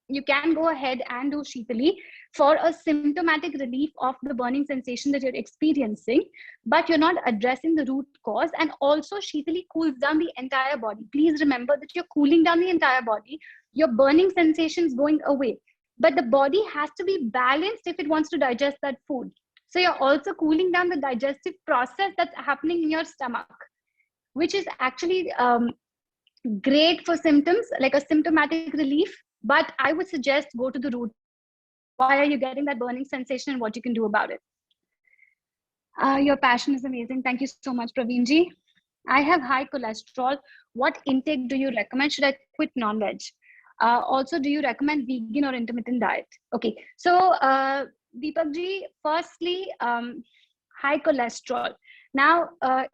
and do Shitali for a symptomatic relief of the burning sensation that you're experiencing, but you're not addressing the root cause. And also Shitali cools down the entire body. Please remember that you're cooling down the entire body. Your burning sensation is going away, but the body has to be balanced if it wants to digest that food. So you're also cooling down the digestive process that's happening in your stomach, which is actually great for symptoms, like a symptomatic relief. But I would suggest go to the root. Why are you getting that burning sensation and what you can do about it? Your passion is amazing. Thank you so much, Praveenji. I have high cholesterol. What intake do you recommend? Should I quit non-veg? Also, do you recommend vegan or intermittent diet? Okay. So, Deepakji, firstly, high cholesterol. Now,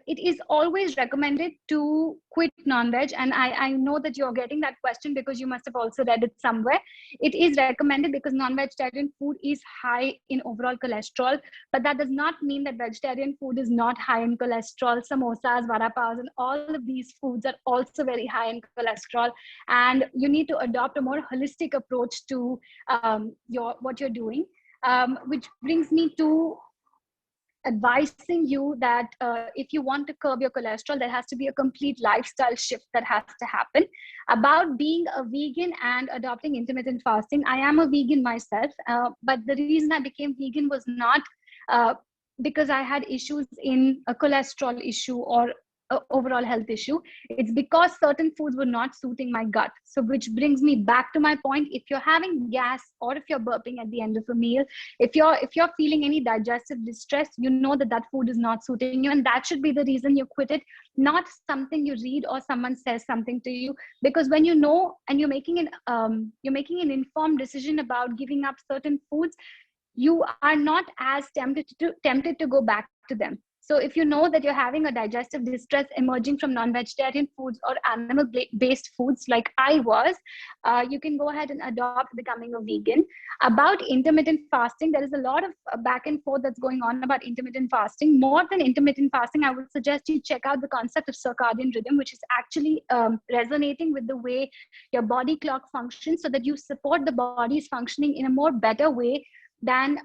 it is always recommended to quit non-veg. And I know that you're getting that question because you must have also read it somewhere. It is recommended because non-vegetarian food is high in overall cholesterol. But that does not mean that vegetarian food is not high in cholesterol. Samosas, vada pavs, and all of these foods are also very high in cholesterol. And you need to adopt a more holistic approach to what you're doing, which brings me to advising you that if you want to curb your cholesterol, there has to be a complete lifestyle shift that has to happen. About being a vegan and adopting intermittent fasting, I am a vegan myself, but the reason I became vegan was not because I had issues in a cholesterol issue or overall health issue. It's because certain foods were not suiting my gut. So which brings me back to my point. If you're having gas or if you're burping at the end of a meal, if you're feeling any digestive distress, you know that food is not suiting you, and that should be the reason you quit it, not something you read or someone says something to you. Because when you know and you're making an informed decision about giving up certain foods, you are not as tempted to go back to them. So if you know that you're having a digestive distress emerging from non-vegetarian foods or animal-based foods like I was, you can go ahead and adopt becoming a vegan. About intermittent fasting, there is a lot of back and forth that's going on about intermittent fasting. More than intermittent fasting, I would suggest you check out the concept of circadian rhythm, which is actually resonating with the way your body clock functions, so that you support the body's functioning in a more better way than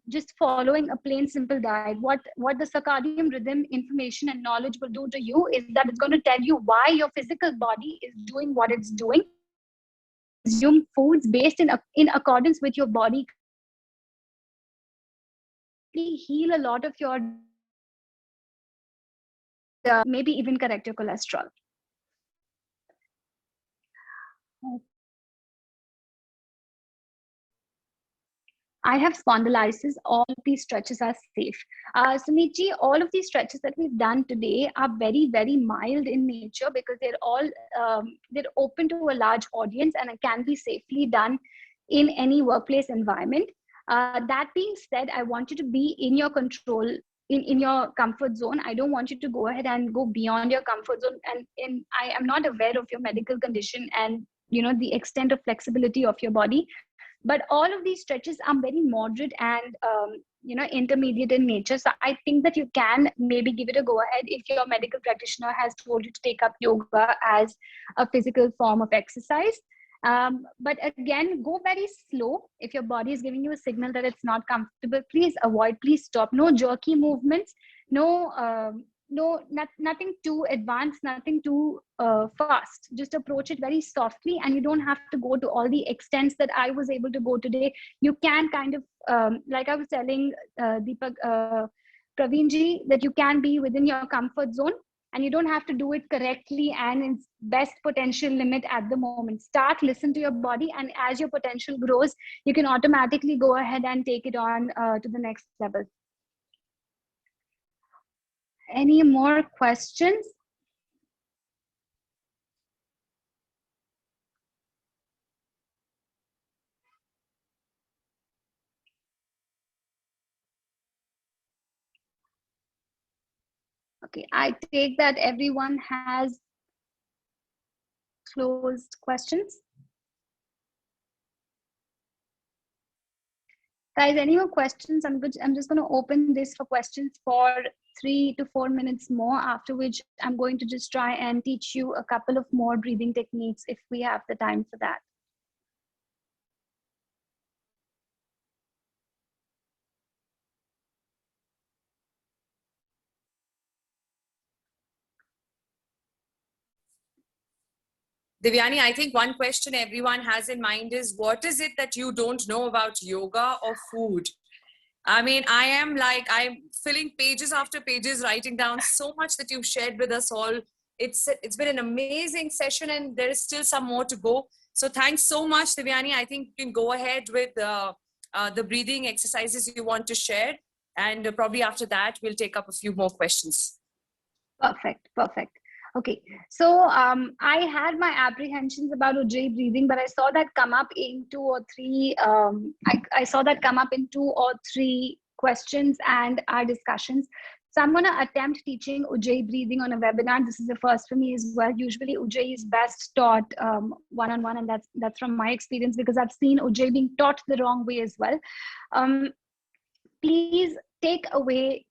just following a plain simple diet. What the circadian rhythm information and knowledge will do to you is that it's going to tell you why your physical body is doing what it's doing. Consume foods based in accordance with your body, heal a lot of your maybe even correct your cholesterol. I have spondylitis. All of these stretches are safe. Sumitji, all of these stretches that we've done today are very, very mild in nature because they're all they're open to a large audience and it can be safely done in any workplace environment. That being said, I want you to be in your control, in your comfort zone. I don't want you to go ahead and go beyond your comfort zone. And I am not aware of your medical condition and the extent of flexibility of your body. But all of these stretches are very moderate and intermediate in nature. So I think that you can maybe give it a go ahead if your medical practitioner has told you to take up yoga as a physical form of exercise. But again, go very slow. If your body is giving you a signal that it's not comfortable, please avoid, please stop. No jerky movements, nothing too advanced, nothing too fast. Just approach it very softly, and you don't have to go to all the extents that I was able to go today. You can kind of, like I was telling Deepak, Praveenji, that you can be within your comfort zone, and you don't have to do it correctly and its best potential limit at the moment. Start, listen to your body, and as your potential grows, you can automatically go ahead and take it on to the next level. Any more questions? Okay, I take that everyone has closed questions. Guys, any more questions? I'm just going to open this for questions for 3 to 4 minutes more, after which I'm going to just try and teach you a couple of more breathing techniques if we have the time for that. Devyani, I think one question everyone has in mind is, what is it that you don't know about yoga or food? I mean, I'm filling pages after pages, writing down so much that you've shared with us all. It's been an amazing session, and there is still some more to go. So thanks so much, Devyani. I think you can go ahead with the breathing exercises you want to share. And probably after that, we'll take up a few more questions. Perfect. Okay, so I had my apprehensions about Ujjayi breathing, but I saw that come up in 2 or 3. I saw that come up in 2 or 3 questions and our discussions. So I'm going to attempt teaching Ujjayi breathing on a webinar. This is the first for me as well. Usually Ujjayi is best taught one-on-one, and that's from my experience, because I've seen Ujjayi being taught the wrong way as well. Please take away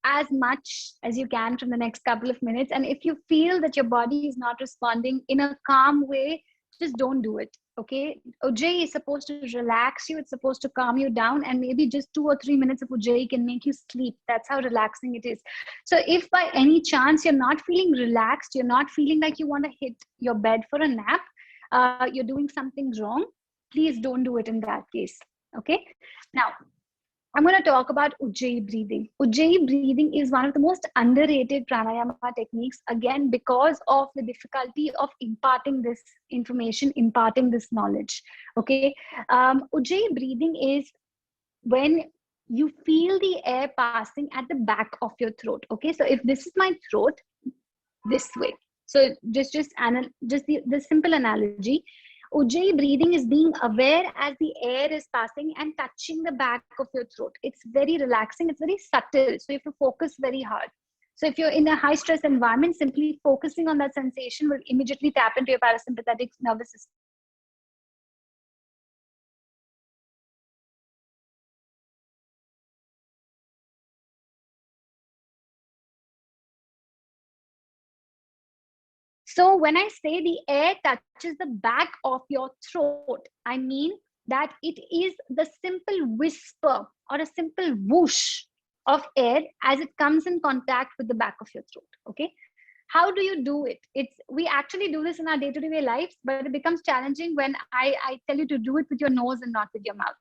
as much as you can from the next couple of minutes. And if you feel that your body is not responding in a calm way, just don't do it. Okay. Ujjayi is supposed to relax you. It's supposed to calm you down. And maybe just 2 or 3 minutes of Ujjayi can make you sleep. That's how relaxing it is. So if by any chance you're not feeling relaxed, you're not feeling like you want to hit your bed for a nap, you're doing something wrong, please don't do it in that case. Okay. Now, I'm going to talk about Ujjayi breathing. Ujjayi breathing is one of the most underrated pranayama techniques, again, because of the difficulty of imparting this information, imparting this knowledge. Okay. Ujjayi breathing is when you feel the air passing at the back of your throat. Okay. So if this is my throat, this way. So just the simple analogy. Ujjayi breathing is being aware as the air is passing and touching the back of your throat. It's very relaxing. It's very subtle. So you have to focus very hard. So if you're in a high stress environment, simply focusing on that sensation will immediately tap into your parasympathetic nervous system. So when I say the air touches the back of your throat, I mean that it is the simple whisper or a simple whoosh of air as it comes in contact with the back of your throat. Okay. How do you do it? We actually do this in our day-to-day lives, but it becomes challenging when I tell you to do it with your nose and not with your mouth.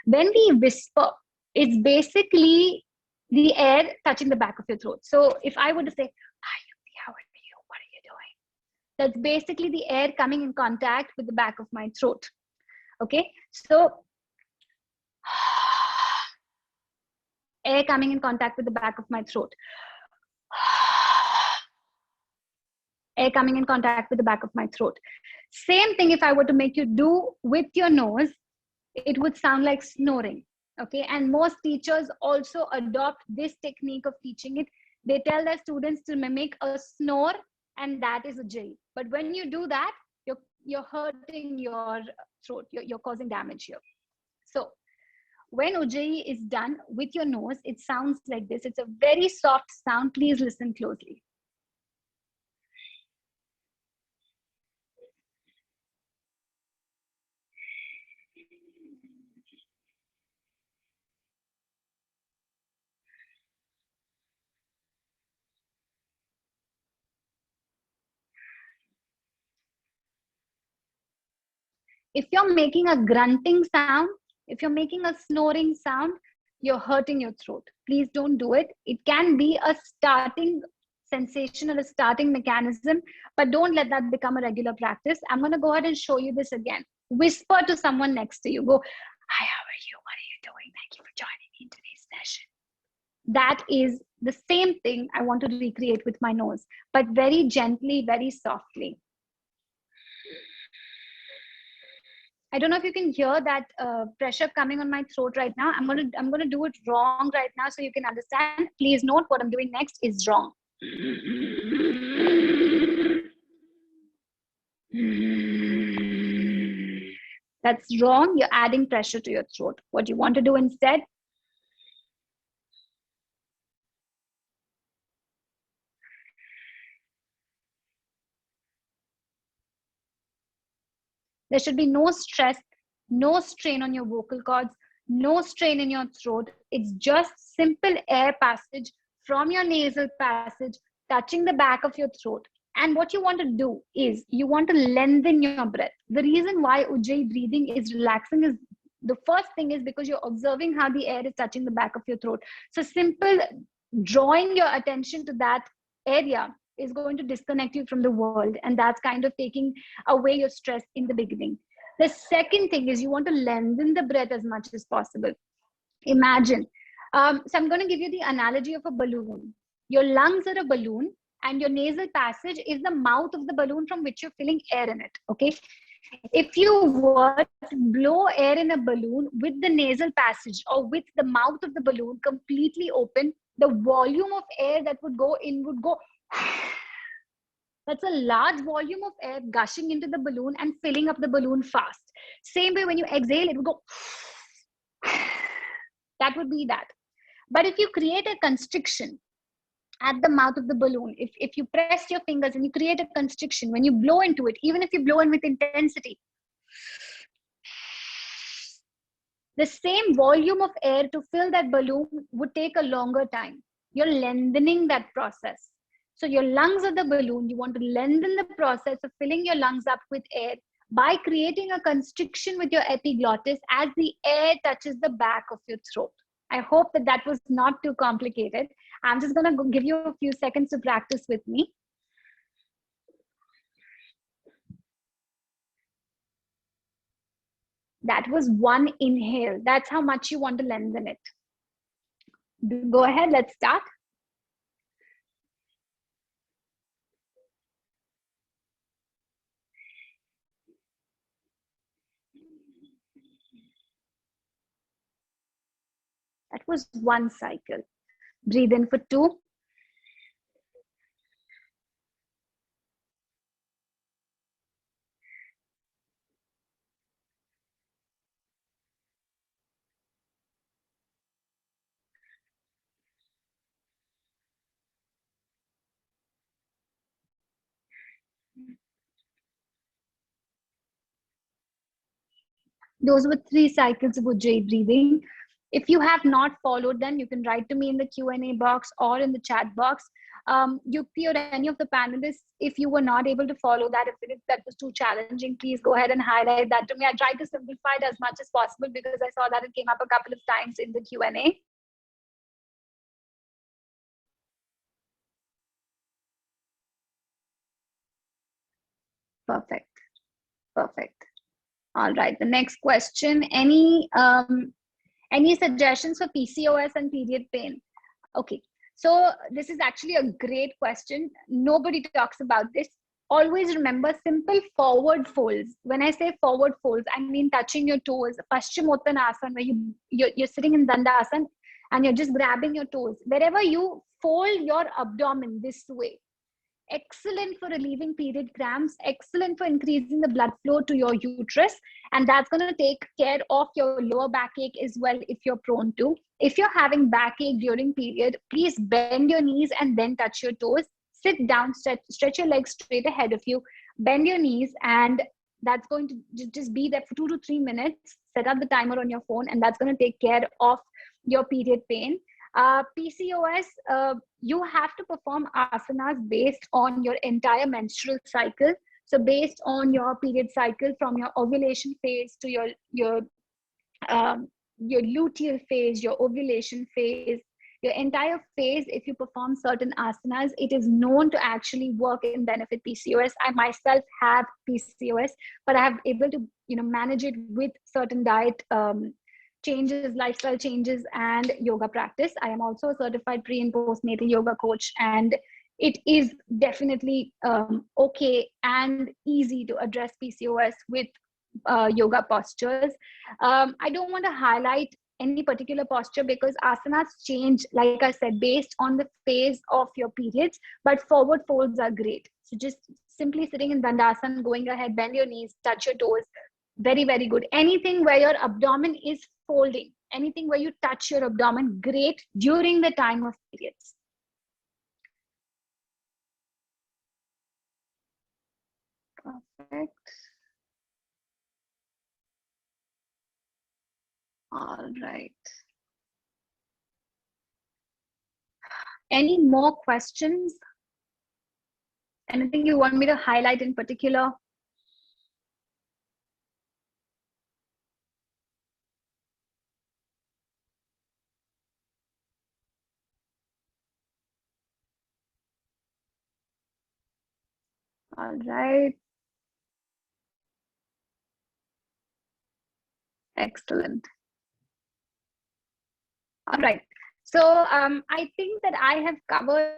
When we whisper, it's basically the air touching the back of your throat. So if I were to say, "Hi, how are you? What are you doing?" That's basically the air coming in contact with the back of my throat. Okay, so air coming in contact with the back of my throat. Air coming in contact with the back of my throat. Same thing if I were to make you do with your nose, it would sound like snoring. Okay, and most teachers also adopt this technique of teaching it. They tell their students to mimic a snore, and that is Ujjayi. But when you do that, you're hurting your throat. You're causing damage here. So when Ujjayi is done with your nose, it sounds like this. It's a very soft sound. Please listen closely. If you're making a grunting sound, if you're making a snoring sound, you're hurting your throat. Please don't do it. It can be a starting sensation or a starting mechanism, but don't let that become a regular practice. I'm going to go ahead and show you this again. Whisper to someone next to you. Go, "Hi, how are you? What are you doing? Thank you for joining me in today's session." That is the same thing I want to recreate with my nose, but very gently, very softly. I don't know if you can hear that pressure coming on my throat right now. I'm gonna do it wrong right now so you can understand. Please note what I'm doing next is wrong. That's wrong. You're adding pressure to your throat. What you want to do instead, there should be no stress, no strain on your vocal cords, no strain in your throat. It's just simple air passage from your nasal passage, touching the back of your throat. And what you want to do is you want to lengthen your breath. The reason why Ujjayi breathing is relaxing is the first thing is because you're observing how the air is touching the back of your throat. So simple drawing your attention to that area is going to disconnect you from the world, and that's kind of taking away your stress in the beginning. The second thing is you want to lengthen the breath as much as possible. Imagine, so I'm going to give you the analogy of a balloon. Your lungs are a balloon and your nasal passage is the mouth of the balloon from which you're filling air in it. Okay, if you were to blow air in a balloon with the nasal passage or with the mouth of the balloon completely open, the volume of air that would go in would go. That's a large volume of air gushing into the balloon and filling up the balloon fast. Same way when you exhale, it would go. That would be that. But if you create a constriction at the mouth of the balloon, if you press your fingers and you create a constriction, when you blow into it, even if you blow in with intensity, the same volume of air to fill that balloon would take a longer time. You're lengthening that process. So your lungs are the balloon. You want to lengthen the process of filling your lungs up with air by creating a constriction with your epiglottis as the air touches the back of your throat. I hope that that was not too complicated. I'm just going to give you a few seconds to practice with me. That was one inhale. That's how much you want to lengthen it. Go ahead, let's start. was one cycle. Breathe in for 2. Those were 3 cycles of Ujjayi breathing. If you have not followed them, you can write to me in the Q&A box or in the chat box. Yukti or any of the panelists, if you were not able to follow that, if that was too challenging, please go ahead and highlight that to me. I tried to simplify it as much as possible because I saw that it came up a couple of times in the Q&A. Perfect. Perfect. All right. The next question. Any suggestions for PCOS and period pain? Okay. So this is actually a great question. Nobody talks about this. Always remember simple forward folds. When I say forward folds, I mean touching your toes. Paschimottanasana, where you're sitting in Dandasana and you're just grabbing your toes. Wherever you fold your abdomen this way. Excellent for relieving period cramps, excellent for increasing the blood flow to your uterus, and that's going to take care of your lower backache as well if you're prone to. If you're having backache during period, please bend your knees and then touch your toes. Sit down, stretch your legs straight ahead of you, bend your knees, and that's going to just be there for 2 to 3 minutes. Set up the timer on your phone, and that's going to take care of your period pain. PCOS, you have to perform asanas based on your entire menstrual cycle. So based on your period cycle, from your ovulation phase to your luteal phase, your ovulation phase, your entire phase, if you perform certain asanas, it is known to actually work and benefit PCOS. I myself have PCOS, but I have able to manage it with certain diet changes, lifestyle changes, and yoga practice. I am also a certified pre and postnatal yoga coach, and it is definitely okay and easy to address PCOS with yoga postures. I don't want to highlight any particular posture because asanas change, like I said, based on the phase of your periods, but forward folds are great. So just simply sitting in Dandasana, going ahead, bend your knees, touch your toes. Very, very good. Anything where your abdomen is folding, anything where you touch your abdomen, great during the time of periods. Perfect. All right. Any more questions? Anything you want me to highlight in particular? All right. Excellent. All right. So I think that I have covered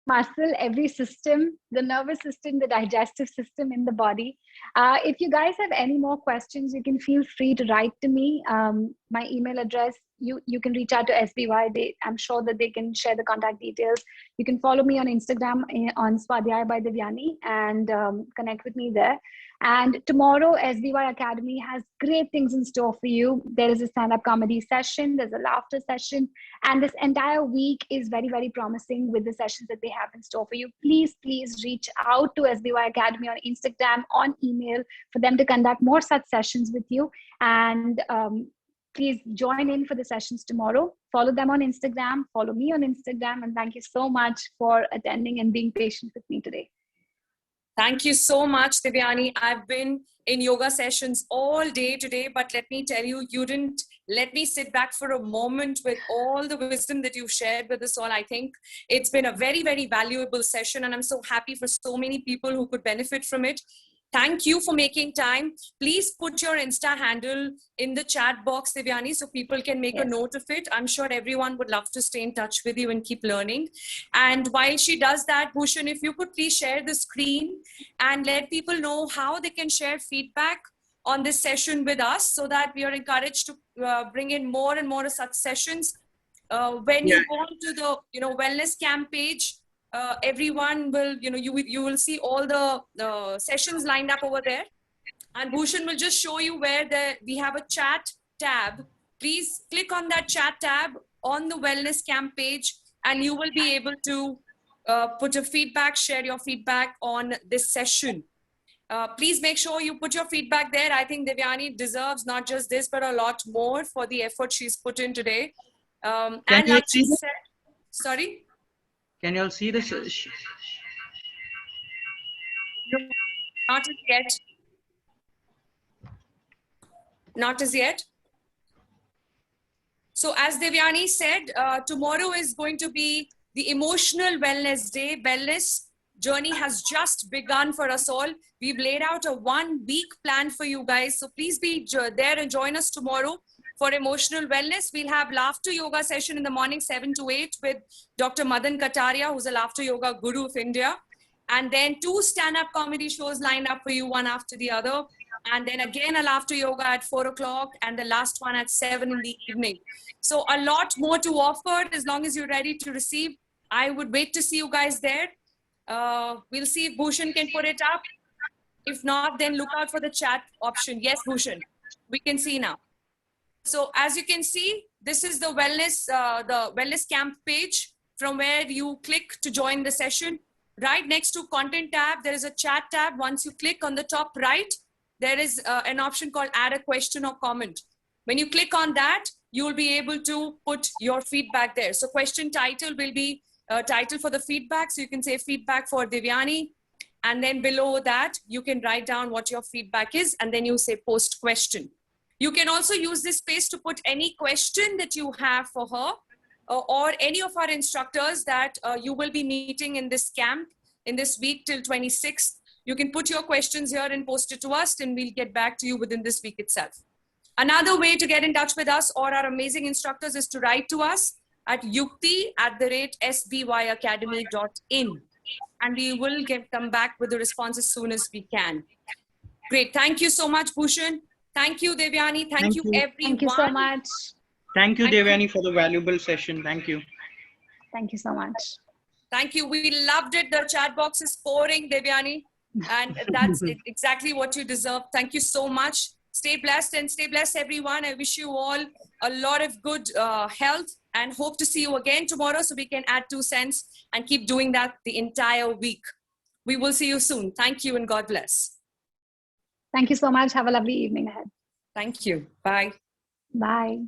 muscle, every system, the nervous system, the digestive system in the body. If you guys have any more questions, you can feel free to write to me. My email address, you can reach out to SBY. I'm sure that they can share the contact details. You can follow me on Instagram on Swadhyaya by Devyani and connect with me there. And tomorrow, SBY Academy has great things in store for you. There is a stand-up comedy session, there's a laughter session, and this entire week is very, very promising with the sessions that they have in store for you. Please reach out to SBY Academy on Instagram, on email, for them to conduct more such sessions with you. And please join in for the sessions tomorrow. Follow them on Instagram, follow me on Instagram, and thank you so much for attending and being patient with me today. Thank you so much, Devyani. I've been in yoga sessions all day today, but let me tell you, you didn't let me sit back for a moment with all the wisdom that you've shared with us all. I think it's been a very, very valuable session, and I'm so happy for so many people who could benefit from it. Thank you for making time. Please put your Insta handle in the chat box, Devyani, so people can make a note of it. I'm sure everyone would love to stay in touch with you and keep learning. And while she does that, Bhushan, if you could please share the screen and let people know how they can share feedback on this session with us, so that we are encouraged to bring in more and more such sessions. When you go to the wellness camp page, everyone will you will see all the sessions lined up over there, and Bhushan will just show you where we have a chat tab. Please click on that chat tab on the wellness camp page, and you will be able to put a feedback, share your feedback on this session. Please make sure you put your feedback there. I think Devyani deserves not just this, but a lot more for the effort she's put in today. And like she said, sorry? Can you all see this? Not as yet. Not as yet. So as Devyani said, tomorrow is going to be the emotional wellness day. Wellness journey has just begun for us all. We've laid out a 1-week plan for you guys. So please be there and join us tomorrow for emotional wellness. We'll have laughter yoga session in the morning, 7 to 8 with Dr. Madan Kataria, who's a laughter yoga guru of India. And then 2 stand-up comedy shows lined up for you, one after the other. And then again, a laughter yoga at 4 o'clock and the last one at 7 in the evening. So a lot more to offer. As long as you're ready to receive, I would wait to see you guys there. We'll see if Bhushan can put it up. If not, then look out for the chat option. Yes, Bhushan, we can see now. So as you can see, this is the wellness camp page from where you click to join the session. Right next to content tab, there is a chat tab. Once you click on the top right, there is an option called add a question or comment. When you click on that, you will be able to put your feedback there. So question title will be title for the feedback. So you can say feedback for Devyani. And then below that, you can write down what your feedback is. And then you say post question. You can also use this space to put any question that you have for her or any of our instructors that you will be meeting in this camp in this week till 26th. You can put your questions here and post it to us, and we'll get back to you within this week itself. Another way to get in touch with us or our amazing instructors is to write to us at yukti@sbyacademy.in. And we will come back with the response as soon as we can. Great. Thank you so much, Bhushan. Thank you, Devyani. Thank you, everyone. Thank you so much. Thank you, Devyani, for the valuable session. Thank you. Thank you so much. Thank you. We loved it. The chat box is pouring, Devyani. And that's exactly what you deserve. Thank you so much. Stay blessed and stay blessed, everyone. I wish you all a lot of good health and hope to see you again tomorrow so we can add 2 cents and keep doing that the entire week. We will see you soon. Thank you and God bless. Thank you so much. Have a lovely evening ahead. Thank you. Bye. Bye.